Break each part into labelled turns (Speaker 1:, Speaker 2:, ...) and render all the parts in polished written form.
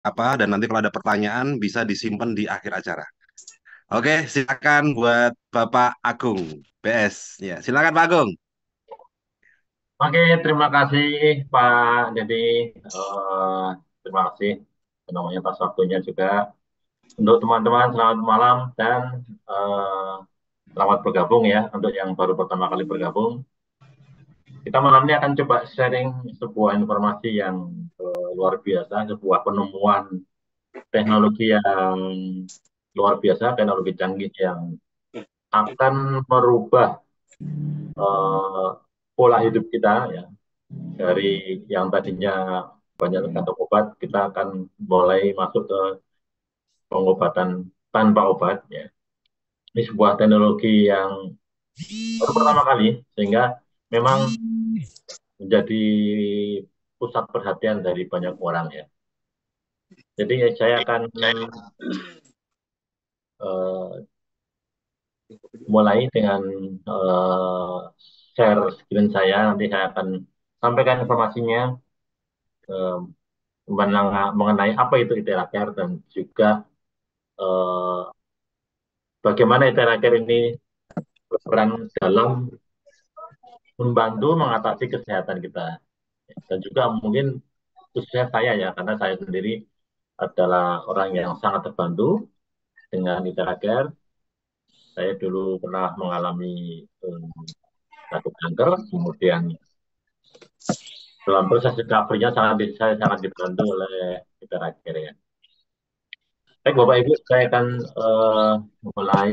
Speaker 1: apa dan nanti kalau ada pertanyaan bisa disimpan di akhir acara. Oke, silakan buat Bapak Agung BS. Ya, silakan Pak Agung.
Speaker 2: Oke, terima kasih Pak. Jadi terima kasih namanya atas waktunya juga. Untuk teman-teman selamat malam dan eh, selamat bergabung ya untuk yang baru pertama kali bergabung. Kita malam ini akan coba sharing sebuah informasi yang luar biasa, sebuah penemuan teknologi yang luar biasa, teknologi canggih yang akan merubah eh, pola hidup kita ya. Dari yang tadinya banyak tergantung obat, kita akan mulai masuk ke pengobatan tanpa obat ya. Ini sebuah teknologi yang baru pertama kali sehingga memang menjadi pusat perhatian dari banyak orang ya. Jadi saya akan uh, mulai dengan uh, share screen saya. Nanti saya akan sampaikan informasinya uh, mengenai apa itu ITERACARE dan juga uh, bagaimana ITERACARE ini berperan dalam membantu mengatasi kesehatan kita. Dan juga mungkin khususnya saya ya, karena saya sendiri adalah orang yang sangat terbantu dengan ITERACARE. Saya dulu pernah mengalami satu kanker, kemudian dalam proses recovery-nya saya sangat dibantu oleh ITERACARE ya. Baik Bapak Ibu, saya akan mulai.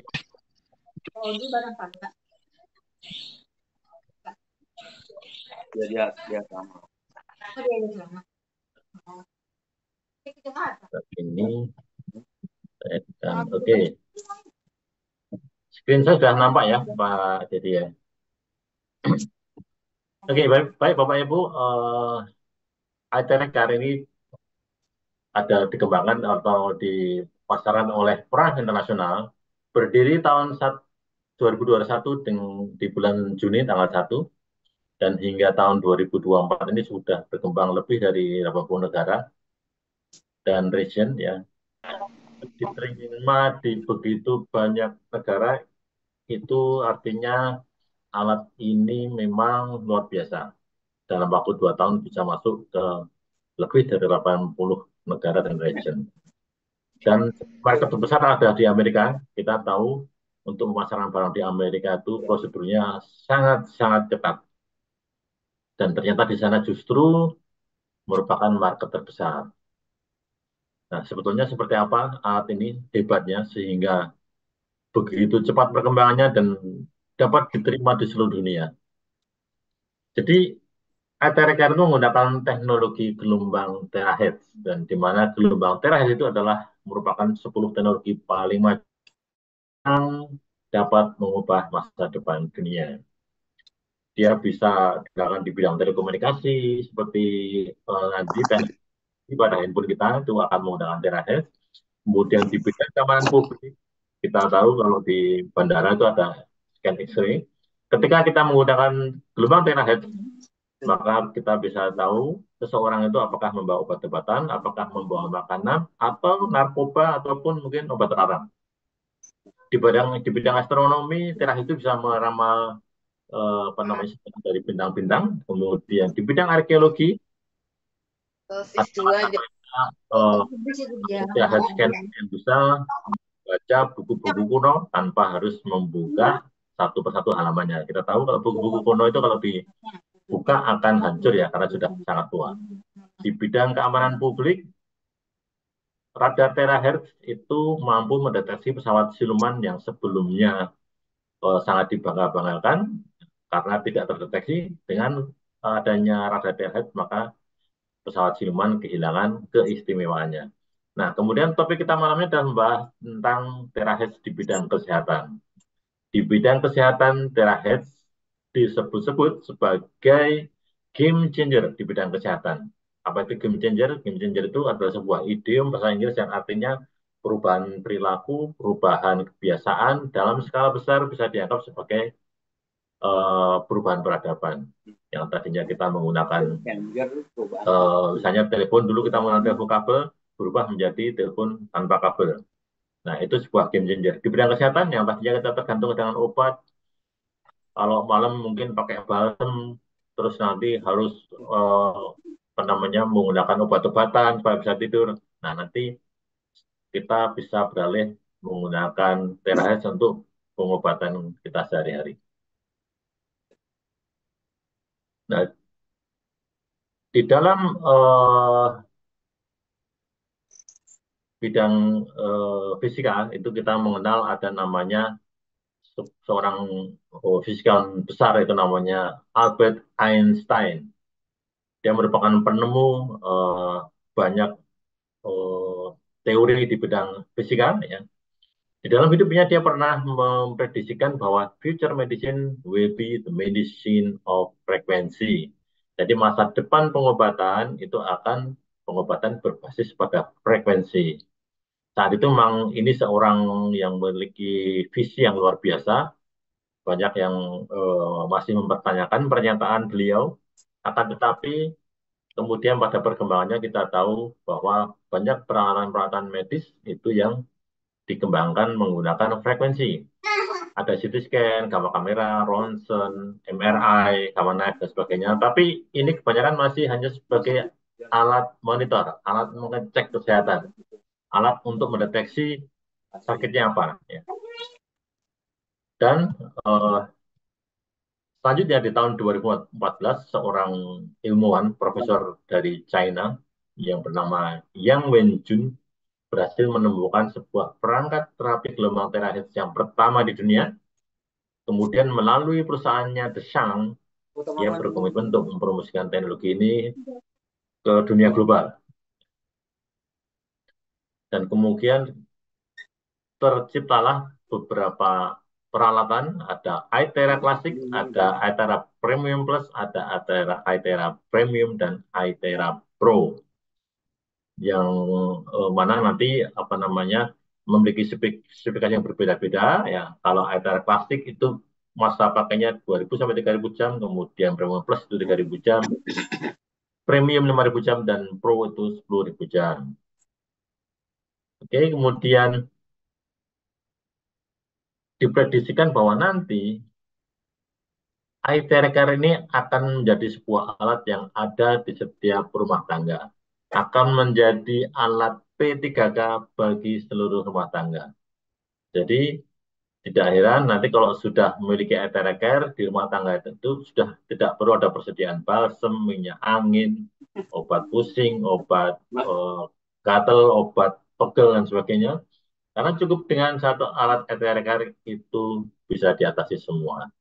Speaker 3: Dia dia sama.
Speaker 2: Ini oke. Screen saya sudah nampak ya Pak Jadi ya. Oke, baik, baik Bapak Ibu, ITERACARE ini ada dikembangkan atau dipasarkan oleh Peran Internasional berdiri tahun 2021 di bulan Juni tanggal 1 dan hingga tahun 2024 ini sudah berkembang lebih dari 80 negara dan region ya. Diterima di begitu banyak negara itu artinya alat ini memang luar biasa. Dalam waktu 2 tahun bisa masuk ke lebih dari 80 negara dan region. Dan market terbesar ada di Amerika. Kita tahu untuk pemasaran barang di Amerika itu prosedurnya sangat-sangat ketat. Dan ternyata di sana justru merupakan market terbesar. Nah, sebetulnya seperti apa alat ini hebatnya sehingga begitu cepat perkembangannya dan dapat diterima di seluruh dunia. Jadi, ATRK itu menggunakan teknologi gelombang terahertz dan di mana gelombang terahertz itu adalah merupakan 10 teknologi paling maju yang dapat mengubah masa depan dunia. Dia bisa digunakan di bidang telekomunikasi seperti nanti teknologi pada handphone kita itu akan menggunakan terahertz. Kemudian di bidang keamanan publik kita tahu kalau di bandara itu ada scan X-ray. Ketika kita menggunakan gelombang terahertz, maka kita bisa tahu seseorang itu apakah membawa obat-obatan, apakah membawa makanan, atau narkoba, ataupun mungkin obat terlarang. Di bidang astronomi, terakhir itu bisa meramal apa namanya dari bintang-bintang. Kemudian di bidang arkeologi, ada terakhir scan yang bisa baca buku-buku kuno tanpa harus membuka satu persatu halamannya. Kita tahu kalau buku-buku kuno itu kalau dibuka akan hancur ya karena sudah sangat tua. Di bidang keamanan publik, radar terahertz itu mampu mendeteksi pesawat siluman yang sebelumnya sangat dibangga-banggakan karena tidak terdeteksi dengan adanya radar terahertz maka pesawat siluman kehilangan keistimewaannya. Nah, kemudian topik kita malam ini adalah membahas tentang terahertz di bidang kesehatan. Di bidang kesehatan, terahertz disebut-sebut sebagai game changer di bidang kesehatan. Apa itu game changer? Game changer itu adalah sebuah idiom bahasa Inggris yang artinya perubahan perilaku, perubahan kebiasaan dalam skala besar bisa dianggap sebagai perubahan peradaban. Yang tadinya kita menggunakan misalnya telepon dulu kita menggunakan telepon kabel, berubah menjadi telepon tanpa kabel. Nah, itu sebuah game changer. Di bidang kesehatan yang tadinya kita tergantung dengan obat, kalau malam mungkin pakai balsem, terus nanti harus apa namanya menggunakan obat-obatan supaya bisa tidur. Nah, nanti kita bisa beralih menggunakan terahes untuk pengobatan kita sehari-hari. Nah, di dalam bidang fisika itu kita mengenal ada namanya seorang fisikawan besar itu namanya Albert Einstein. Dia merupakan penemu banyak eh, teori di bidang fisika. Ya. Di dalam hidupnya dia pernah memprediksikan bahwa future medicine will be the medicine of frequency. Jadi masa depan pengobatan itu akan pengobatan berbasis pada frekuensi. Saat itu memang ini seorang yang memiliki visi yang luar biasa. Banyak yang masih mempertanyakan pernyataan beliau. Akan tetapi kemudian pada perkembangannya kita tahu bahwa banyak peralatan-peralatan medis itu yang dikembangkan menggunakan frekuensi. Ada CT scan, gamma kamera, ronsen, MRI, gamma knife, dan sebagainya. Tapi ini kebanyakan masih hanya sebagai alat monitor, alat mengecek kesehatan, alat untuk mendeteksi sakitnya apa. Ya. Dan selanjutnya di tahun 2014, seorang ilmuwan, profesor dari China yang bernama Yang Wenjun berhasil menemukan sebuah perangkat terapi gelombang terakhir yang pertama di dunia. Kemudian melalui perusahaannya The Shang, ia berkomitmen untuk mempromosikan teknologi ini ke dunia global. Dan kemudian terciptalah beberapa peralatan, ada iTera Classic, ada iTera Premium Plus, ada iTera Premium, dan iTera Pro. Yang mana nanti apa namanya memiliki spesifikasi yang berbeda-beda. Ya, kalau iTera Classic itu masa pakainya 2000 sampai 3000 jam, kemudian Premium Plus itu 3000 jam, Premium 5000 jam, dan Pro itu 10.000 jam. Oke, kemudian diprediksikan bahwa nanti eye tracker ini akan menjadi sebuah alat yang ada di setiap rumah tangga. Akan menjadi alat P3K bagi seluruh rumah tangga. Jadi tidak heran nanti kalau sudah memiliki eye tracker di rumah tangga itu sudah tidak perlu ada persediaan balsem, minyak angin, obat pusing, obat gatel, obat pegel, dan sebagainya. Karena cukup dengan satu alat eye tracker itu bisa diatasi semua.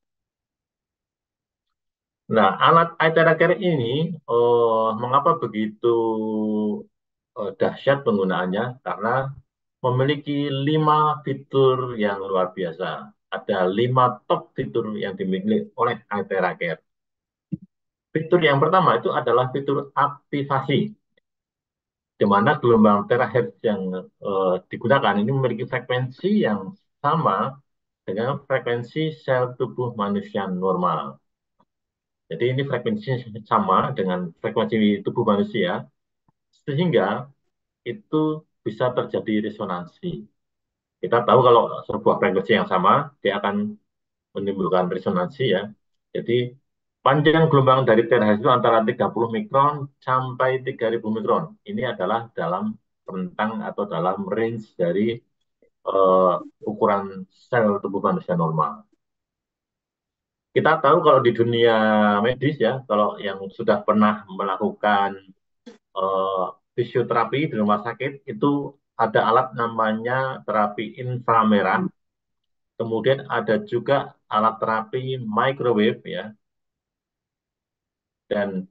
Speaker 2: Nah, alat eye tracker ini mengapa begitu dahsyat penggunaannya? Karena memiliki 5 fitur yang luar biasa. Ada 5 top fitur yang dimiliki oleh eye tracker. Fitur yang pertama itu adalah fitur aktivasi, di mana gelombang terahertz yang digunakan ini memiliki frekuensi yang sama dengan frekuensi sel tubuh manusia normal. Jadi ini frekuensinya sama dengan frekuensi tubuh manusia, sehingga itu bisa terjadi resonansi. Kita tahu kalau sebuah frekuensi yang sama, dia akan menimbulkan resonansi ya. Jadi panjang gelombang dari terahertz itu antara 30 mikron sampai 3000 mikron. Ini adalah dalam rentang atau dalam range dari uh, ukuran sel tubuh manusia normal. Kita tahu kalau di dunia medis ya, kalau yang sudah pernah melakukan uh, fisioterapi di rumah sakit itu ada alat namanya terapi inframerah. Kemudian ada juga alat terapi microwave ya. Dan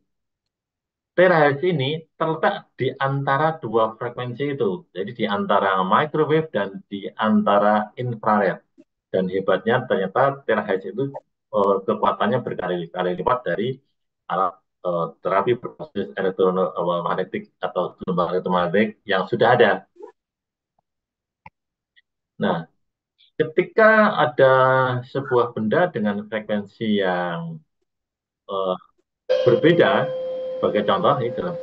Speaker 2: terahertz ini terletak di antara dua frekuensi itu. Jadi di antara microwave dan di antara infrared. Dan hebatnya ternyata terahertz itu kekuatannya berkali-kali lipat dari alat terapi berbasis elektromagnetik atau gelombang elektromagnetik yang sudah ada. Nah, ketika ada sebuah benda dengan frekuensi yang berbeda, sebagai contoh ini dalam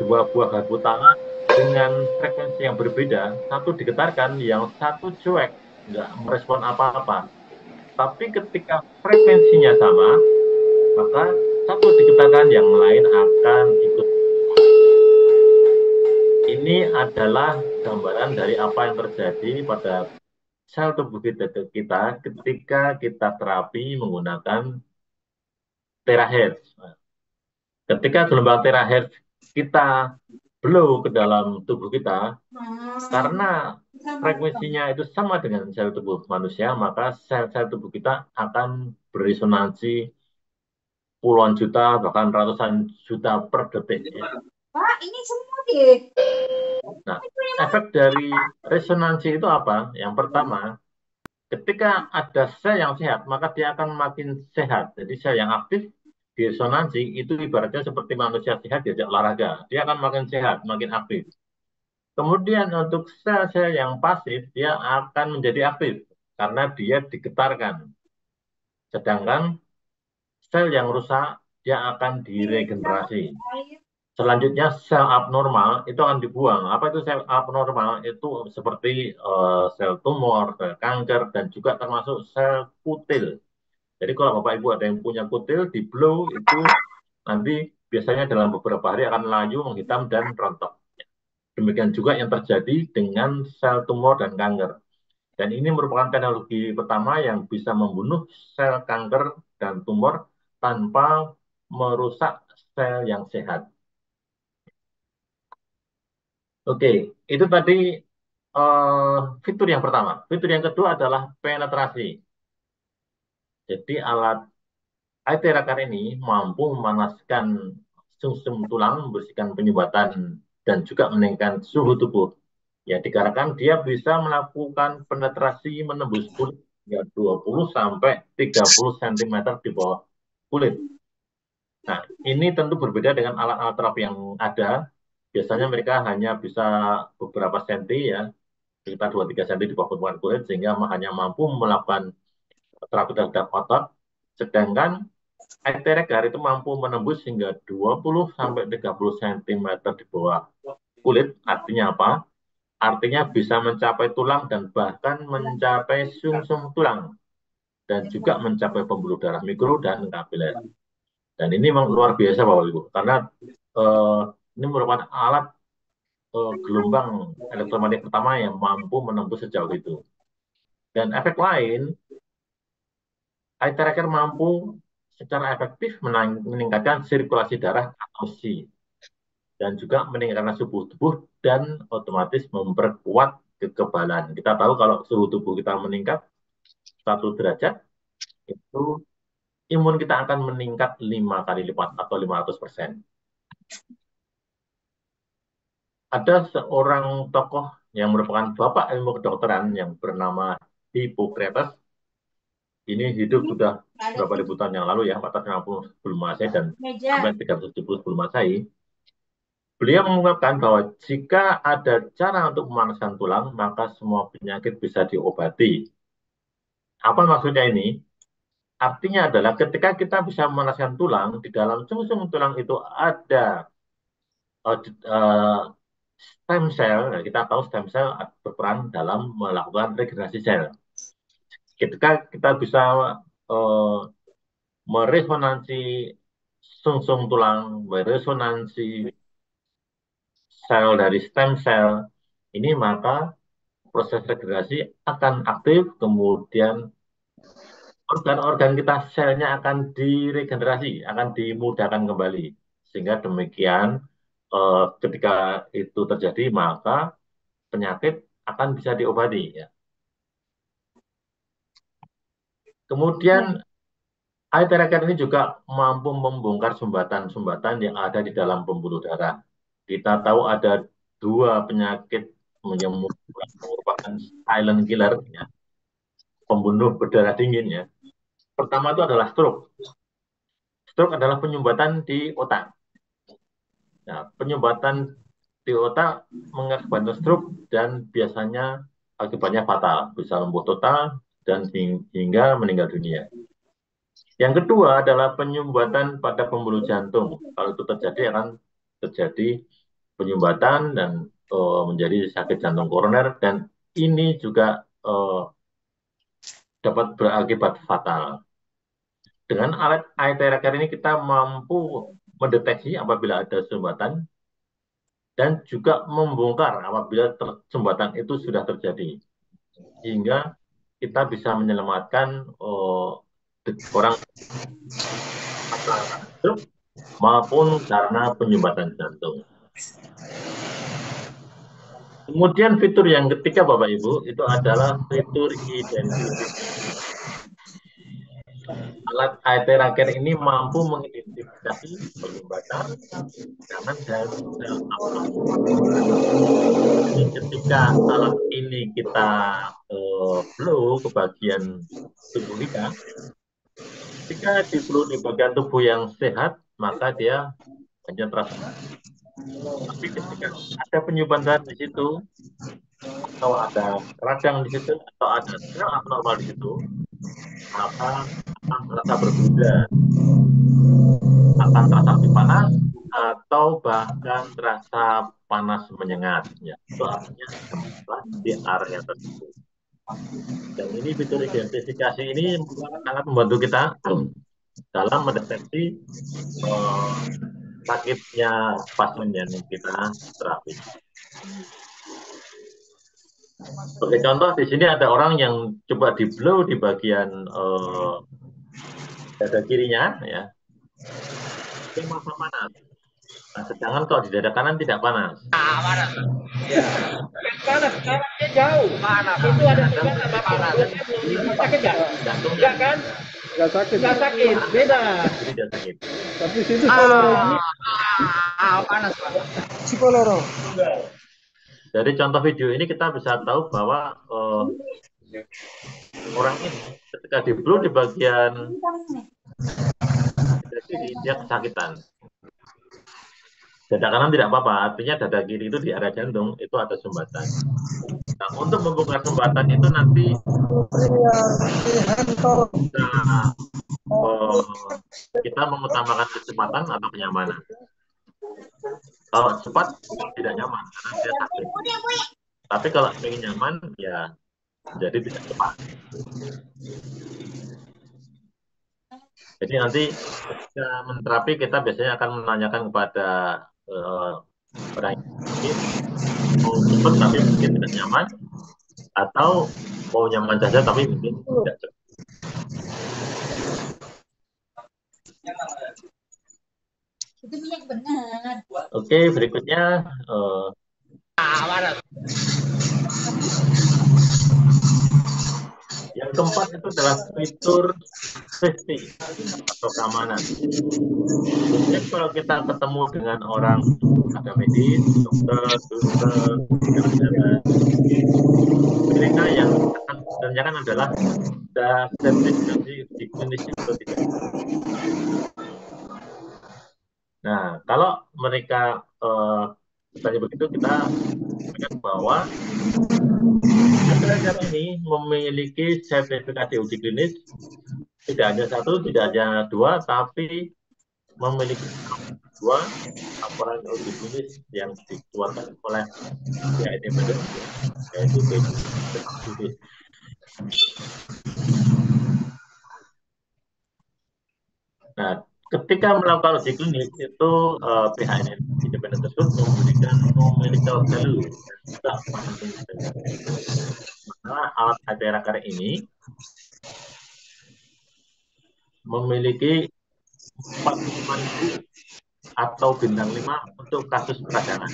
Speaker 2: dua buah garpu tangan dengan frekuensi yang berbeda, satu digetarkan, yang satu cuek, nggak merespon apa-apa. Tapi ketika frekuensinya sama, maka satu digetarkan, yang lain akan ikut. Ini adalah gambaran dari apa yang terjadi pada sel tubuh kita ketika kita terapi menggunakan terahertz. Ketika gelombang terahertz kita blow ke dalam tubuh kita, karena frekuensinya itu sama dengan sel tubuh manusia, maka sel-sel tubuh kita akan beresonansi puluhan juta, bahkan ratusan juta per detik. Ya.
Speaker 3: Pak, ini semua deh.
Speaker 2: Nah, efek dari resonansi itu apa? Yang pertama, ketika ada sel yang sehat, maka dia akan makin sehat. Jadi sel yang aktif di resonansi itu ibaratnya seperti manusia sehat diajak olahraga. Dia akan makin sehat, makin aktif. Kemudian untuk sel-sel yang pasif, dia akan menjadi aktif karena dia digetarkan. Sedangkan sel yang rusak, dia akan diregenerasi. Selanjutnya sel abnormal itu akan dibuang. Apa itu sel abnormal? Itu seperti sel tumor, sel kanker, dan juga termasuk sel kutil. Jadi kalau Bapak Ibu ada yang punya kutil, di blow itu nanti biasanya dalam beberapa hari akan layu, menghitam, dan rontok. Demikian juga yang terjadi dengan sel tumor dan kanker. Dan ini merupakan teknologi pertama yang bisa membunuh sel kanker dan tumor tanpa merusak sel yang sehat. Oke, itu tadi fitur yang pertama. Fitur yang kedua adalah penetrasi. Jadi alat IT Rakar ini mampu memanaskan sumsum tulang, membersihkan penyumbatan, dan juga meningkatkan suhu tubuh. Ya, dikarenakan dia bisa melakukan penetrasi menembus kulit hingga 20 sampai 30 cm di bawah kulit. Nah, ini tentu berbeda dengan alat-alat terapi yang ada. Biasanya mereka hanya bisa beberapa senti ya, sekitar 2-3 cm di bawah permukaan kulit, sehingga hanya mampu melakukan terapi terhadap otot. Sedangkan Ekterekar itu mampu menembus hingga 20 sampai 30 cm di bawah kulit. Artinya apa? Artinya bisa mencapai tulang dan bahkan mencapai sumsum tulang dan juga mencapai pembuluh darah mikro dan kapiler. Dan ini memang luar biasa Bapak Ibu karena eh, ini merupakan alat gelombang elektromagnetik pertama yang mampu menembus sejauh itu. Dan efek lain, eye tracker mampu secara efektif meningkatkan sirkulasi darah atau SI dan juga meningkatkan suhu tubuh dan otomatis memperkuat kekebalan. Kita tahu kalau suhu tubuh kita meningkat 1 derajat, itu imun kita akan meningkat 5 kali lipat atau 500%. Ada seorang tokoh yang merupakan bapak ilmu kedokteran yang bernama Hippocrates. Ini hidup sudah berapa ribu tahun yang lalu ya, 450 sebelum Masehi dan sampai 370 sebelum Masehi. Beliau mengungkapkan bahwa jika ada cara untuk memanaskan tulang, maka semua penyakit bisa diobati. Apa maksudnya ini? Artinya adalah ketika kita bisa memanaskan tulang, di dalam sumsum tulang itu ada stem cell. Nah, kita tahu stem cell berperan dalam melakukan regenerasi sel. Ketika kita bisa uh, meresonansi sumsum tulang, meresonansi sel dari stem cell, ini maka proses regenerasi akan aktif, kemudian organ-organ kita selnya akan diregenerasi, akan dimudahkan kembali. Sehingga demikian ketika itu terjadi, maka penyakit akan bisa diobati. Ya. Kemudian air terakan ini juga mampu membongkar sumbatan-sumbatan yang ada di dalam pembuluh darah. Kita tahu ada dua penyakit yang merupakan silent killer, ya, pembunuh berdarah dingin. Ya. Pertama itu adalah stroke. Stroke adalah penyumbatan di otak. Nah, penyumbatan di otak mengakibatkan stroke dan biasanya akibatnya fatal, bisa lumpuh total dan hingga meninggal dunia. Yang kedua adalah penyumbatan pada pembuluh jantung. Kalau itu terjadi akan terjadi penyumbatan dan menjadi sakit jantung koroner, dan ini juga dapat berakibat fatal. Dengan alat IT Tracker ini kita mampu mendeteksi apabila ada sumbatan dan juga membongkar apabila sumbatan itu sudah terjadi, sehingga kita bisa menyelamatkan orang hidup maupun karena penyumbatan jantung. Kemudian fitur yang ketiga Bapak Ibu itu adalah fitur identifikasi. Alat IT Tracker ini mampu mengidentifikasi penyumbatan jangan dan sel apa. Jadi ketika alat ini kita blow ke bagian tubuh kita, ketika di blow di bagian tubuh yang sehat, maka dia hanya terasa. Tapi ketika ada penyumbatan di situ, atau ada radang di situ, atau ada sel abnormal di situ, maka akan terasa berbeda, akan terasa lebih panas, atau bahkan terasa panas menyengat. Ya, itu artinya gempa di area tersebut. Dan ini fitur identifikasi ini sangat membantu kita dalam mendeteksi sakitnya pasien yang kita terapi. Sebagai contoh, di sini ada orang yang coba di blow di bagian dada kirinya, ya, itu merasa panas. Nah, sedangkan kalau di dada kanan tidak panas.
Speaker 4: Panas. Ya. Panas, kanannya jauh. Panas. Itu ada tekanan apa panas? Sakit nggak? Enggak kan?
Speaker 5: Nggak sakit.
Speaker 4: Nggak sakit, beda.
Speaker 2: Jadi tidak sakit.
Speaker 5: Tapi situ kolorong.
Speaker 4: Panas.
Speaker 5: Psikolorong.
Speaker 2: Dari contoh video ini kita bisa tahu bahwa orang ini ketika di blow di bagian kiri dia kesakitan. Dada kanan tidak apa-apa, artinya dada kiri itu di area jantung itu ada sumbatan. Nah, untuk membongkar sumbatan itu nanti kita mengutamakan kecepatan atau kenyamanan. Kalau cepat tidak nyaman karena dia sakit. Tapi kalau ingin nyaman ya jadi tidak cepat. Jadi nanti ketika menterapi kita biasanya akan menanyakan kepada orang ini mau cepat tapi mungkin tidak nyaman, atau mau nyaman saja tapi mungkin tidak cepat.
Speaker 3: Itu minyak benar.
Speaker 2: Oke, berikutnya yang keempat itu adalah fitur safety atau keamanan. Jadi kalau kita ketemu dengan orang tenaga medis, dokter, mereka yang akan ditanyakan adalah sertifikasi di klinis atau tidak. Nah, kalau mereka bertanya begitu, kita ingat bahwa negara ini memiliki sertifikasi uji klinis tidak hanya satu, tidak hanya dua, tapi memiliki dua laporan uji klinis yang dikeluarkan oleh pihak independen, yaitu BPJS. Nah, ketika melakukan uji klinis itu pihak independen tersebut memberikan numerical value. Karena alat IT Tracker ini memiliki 45.000 atau bintang 5 untuk kasus peradangan.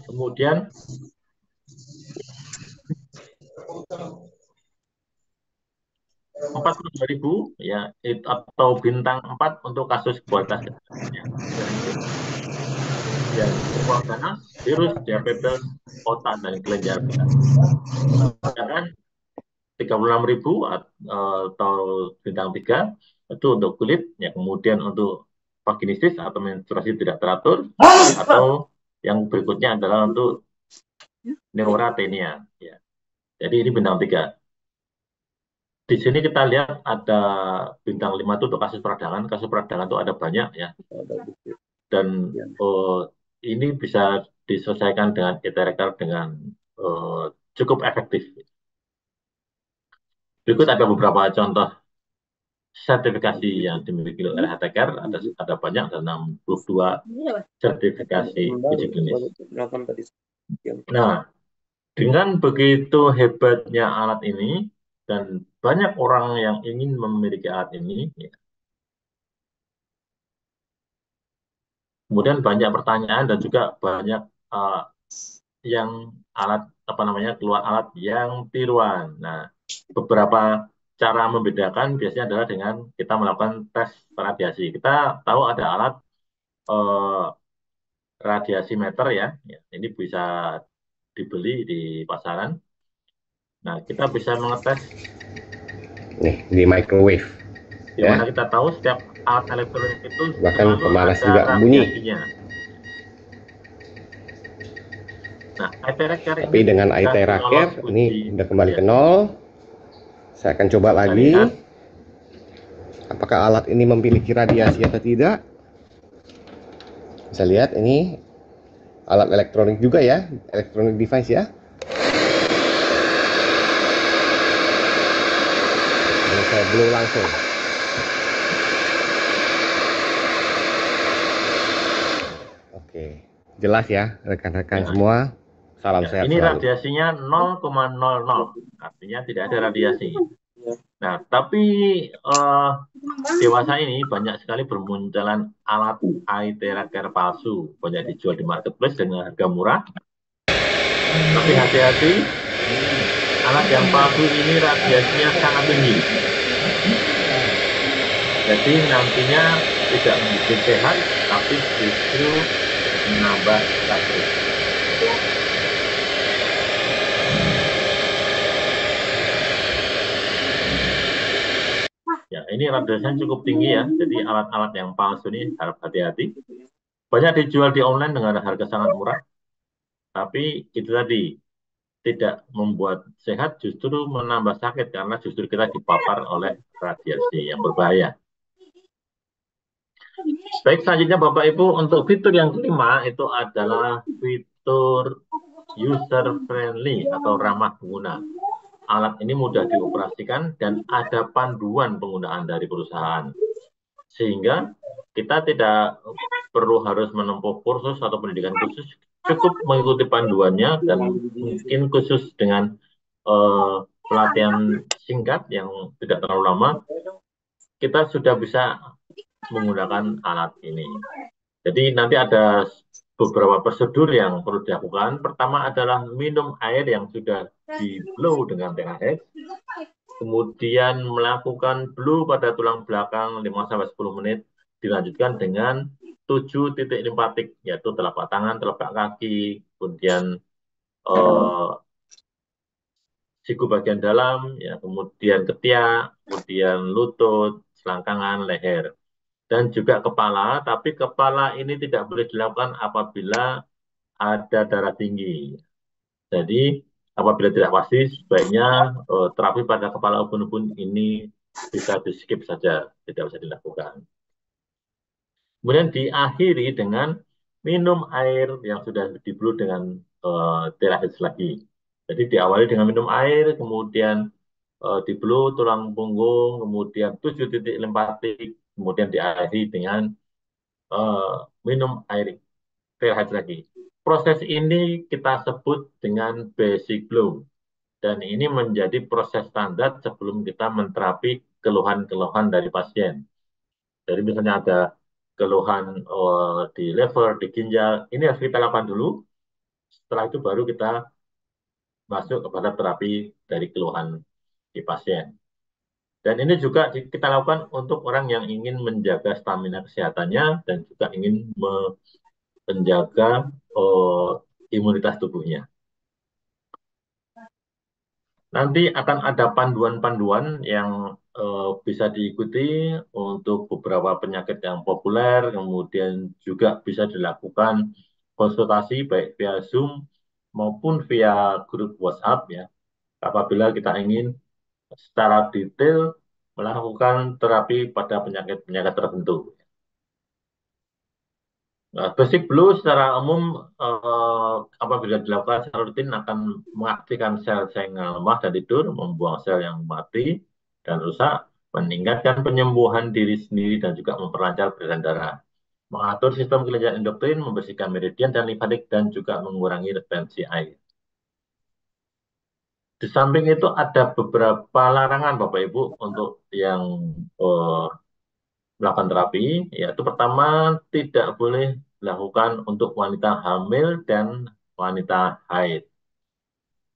Speaker 2: Kemudian 42.000 ya atau bintang 4 untuk kasus kualitas ya. Dan semua ganas, virus, diabetes, otak dan kelenjar kita. Sedangkan 36.000 atau bintang 3 itu untuk kulit, ya, kemudian untuk vaginistis atau menstruasi tidak teratur, atau yang berikutnya adalah untuk neurastenia. Ya. Jadi ini bintang 3. Di sini kita lihat ada bintang 5 itu untuk kasus peradangan. Kasus peradangan itu ada banyak ya. dan ini bisa diselesaikan dengan e-tracker dengan cukup efektif. Berikut ada beberapa contoh sertifikasi yang dimiliki oleh e-tracker. Ada banyak, ada 62 sertifikasi uji klinis. Nah, dengan begitu hebatnya alat ini dan banyak orang yang ingin memiliki alat ini, ya, kemudian banyak pertanyaan dan juga banyak yang keluar alat yang tiruan. Nah, beberapa cara membedakan biasanya adalah dengan kita melakukan tes radiasi. Kita tahu ada alat radiasi meter ya, ini bisa dibeli di pasaran. Nah, kita bisa mengetes
Speaker 6: nih di microwave,
Speaker 2: di mana kita tahu setiap alat elektronik itu
Speaker 6: bahkan
Speaker 2: selalu
Speaker 6: pemanas
Speaker 2: ada
Speaker 6: juga bunyi.
Speaker 2: radiasinya. Nah, e-tracker
Speaker 6: Tapi
Speaker 2: ini
Speaker 6: dengan
Speaker 2: sudah
Speaker 6: e-tracker
Speaker 2: lolos
Speaker 6: ini
Speaker 2: uji
Speaker 6: udah kembali ke
Speaker 2: radiasi.
Speaker 6: nol. Saya akan coba
Speaker 2: Kita
Speaker 6: lagi
Speaker 2: lihat.
Speaker 6: apakah alat ini memiliki radiasi atau tidak. Bisa lihat ini alat elektronik juga ya, elektronik device ya. Ini saya blow langsung. Oke, jelas ya rekan-rekan semua. Salam sehat
Speaker 2: Ini
Speaker 6: selalu.
Speaker 2: radiasinya 0,00, artinya tidak ada radiasi. Nah, tapi dewasa ini banyak sekali bermunculan alat e-tracker palsu, banyak dijual di marketplace dengan harga murah. Tapi hati-hati, alat yang palsu ini radiasinya sangat tinggi. Jadi nantinya tidak membuat sehat, tapi justru menambah sakit. Ya, ini radiasinya cukup tinggi ya. Jadi alat-alat yang palsu ini harus hati-hati. Banyak dijual di online dengan harga sangat murah. Tapi itu tadi, tidak membuat sehat, justru menambah sakit karena justru kita dipapar oleh radiasi yang berbahaya. Baik, selanjutnya Bapak Ibu, untuk fitur yang kelima itu adalah fitur user friendly atau ramah pengguna. Alat ini mudah dioperasikan dan ada panduan penggunaan dari perusahaan. Sehingga kita tidak perlu harus menempuh kursus atau pendidikan khusus, cukup mengikuti panduannya dan mungkin khusus dengan pelatihan singkat yang tidak terlalu lama, kita sudah bisa menggunakan alat ini. Jadi nanti ada beberapa prosedur yang perlu dilakukan. Pertama adalah minum air yang sudah di-blow dengan THX. Kemudian melakukan blow pada tulang belakang 5-10 menit. Dilanjutkan dengan 7 titik limpatik, yaitu telapak tangan, telapak kaki, kemudian siku bagian dalam, ya, kemudian ketiak, kemudian lutut, selangkangan, leher. Dan juga kepala, tapi kepala ini tidak boleh dilakukan apabila ada darah tinggi. Jadi, apabila tidak pasti, sebaiknya terapi pada kepala ubun-ubun ini bisa di-skip saja, tidak bisa dilakukan. Kemudian diakhiri dengan minum air yang sudah di-blow dengan THX lagi. Jadi diawali dengan minum air, kemudian di-blow tulang punggung, kemudian 7 titik limpatik, kemudian diakhiri dengan minum air THX lagi. Proses ini kita sebut dengan basic blow. Dan ini menjadi proses standar sebelum kita menterapi keluhan-keluhan dari pasien. Jadi misalnya ada keluhan di liver, di ginjal, ini harus kita lakukan dulu. Setelah itu baru kita masuk kepada terapi dari keluhan di pasien. Dan ini juga kita lakukan untuk orang yang ingin menjaga stamina kesehatannya dan juga ingin menjaga imunitas tubuhnya. Nanti akan ada panduan-panduan yang bisa diikuti untuk beberapa penyakit yang populer, kemudian juga bisa dilakukan konsultasi baik via Zoom maupun via grup WhatsApp ya. Apabila kita ingin secara detail melakukan terapi pada penyakit-penyakit tertentu. Basic blue secara umum apabila dilakukan secara rutin akan mengaktifkan sel-sel yang lemah dan tidur, membuang sel yang mati dan rusak, meningkatkan penyembuhan diri sendiri dan juga memperlancar peredaran darah, mengatur sistem kelenjar endokrin, membersihkan meridian dan limfatik dan juga mengurangi retensi air. Di samping itu ada beberapa larangan Bapak Ibu untuk yang melakukan terapi, yaitu pertama tidak boleh dilakukan untuk wanita hamil dan wanita haid.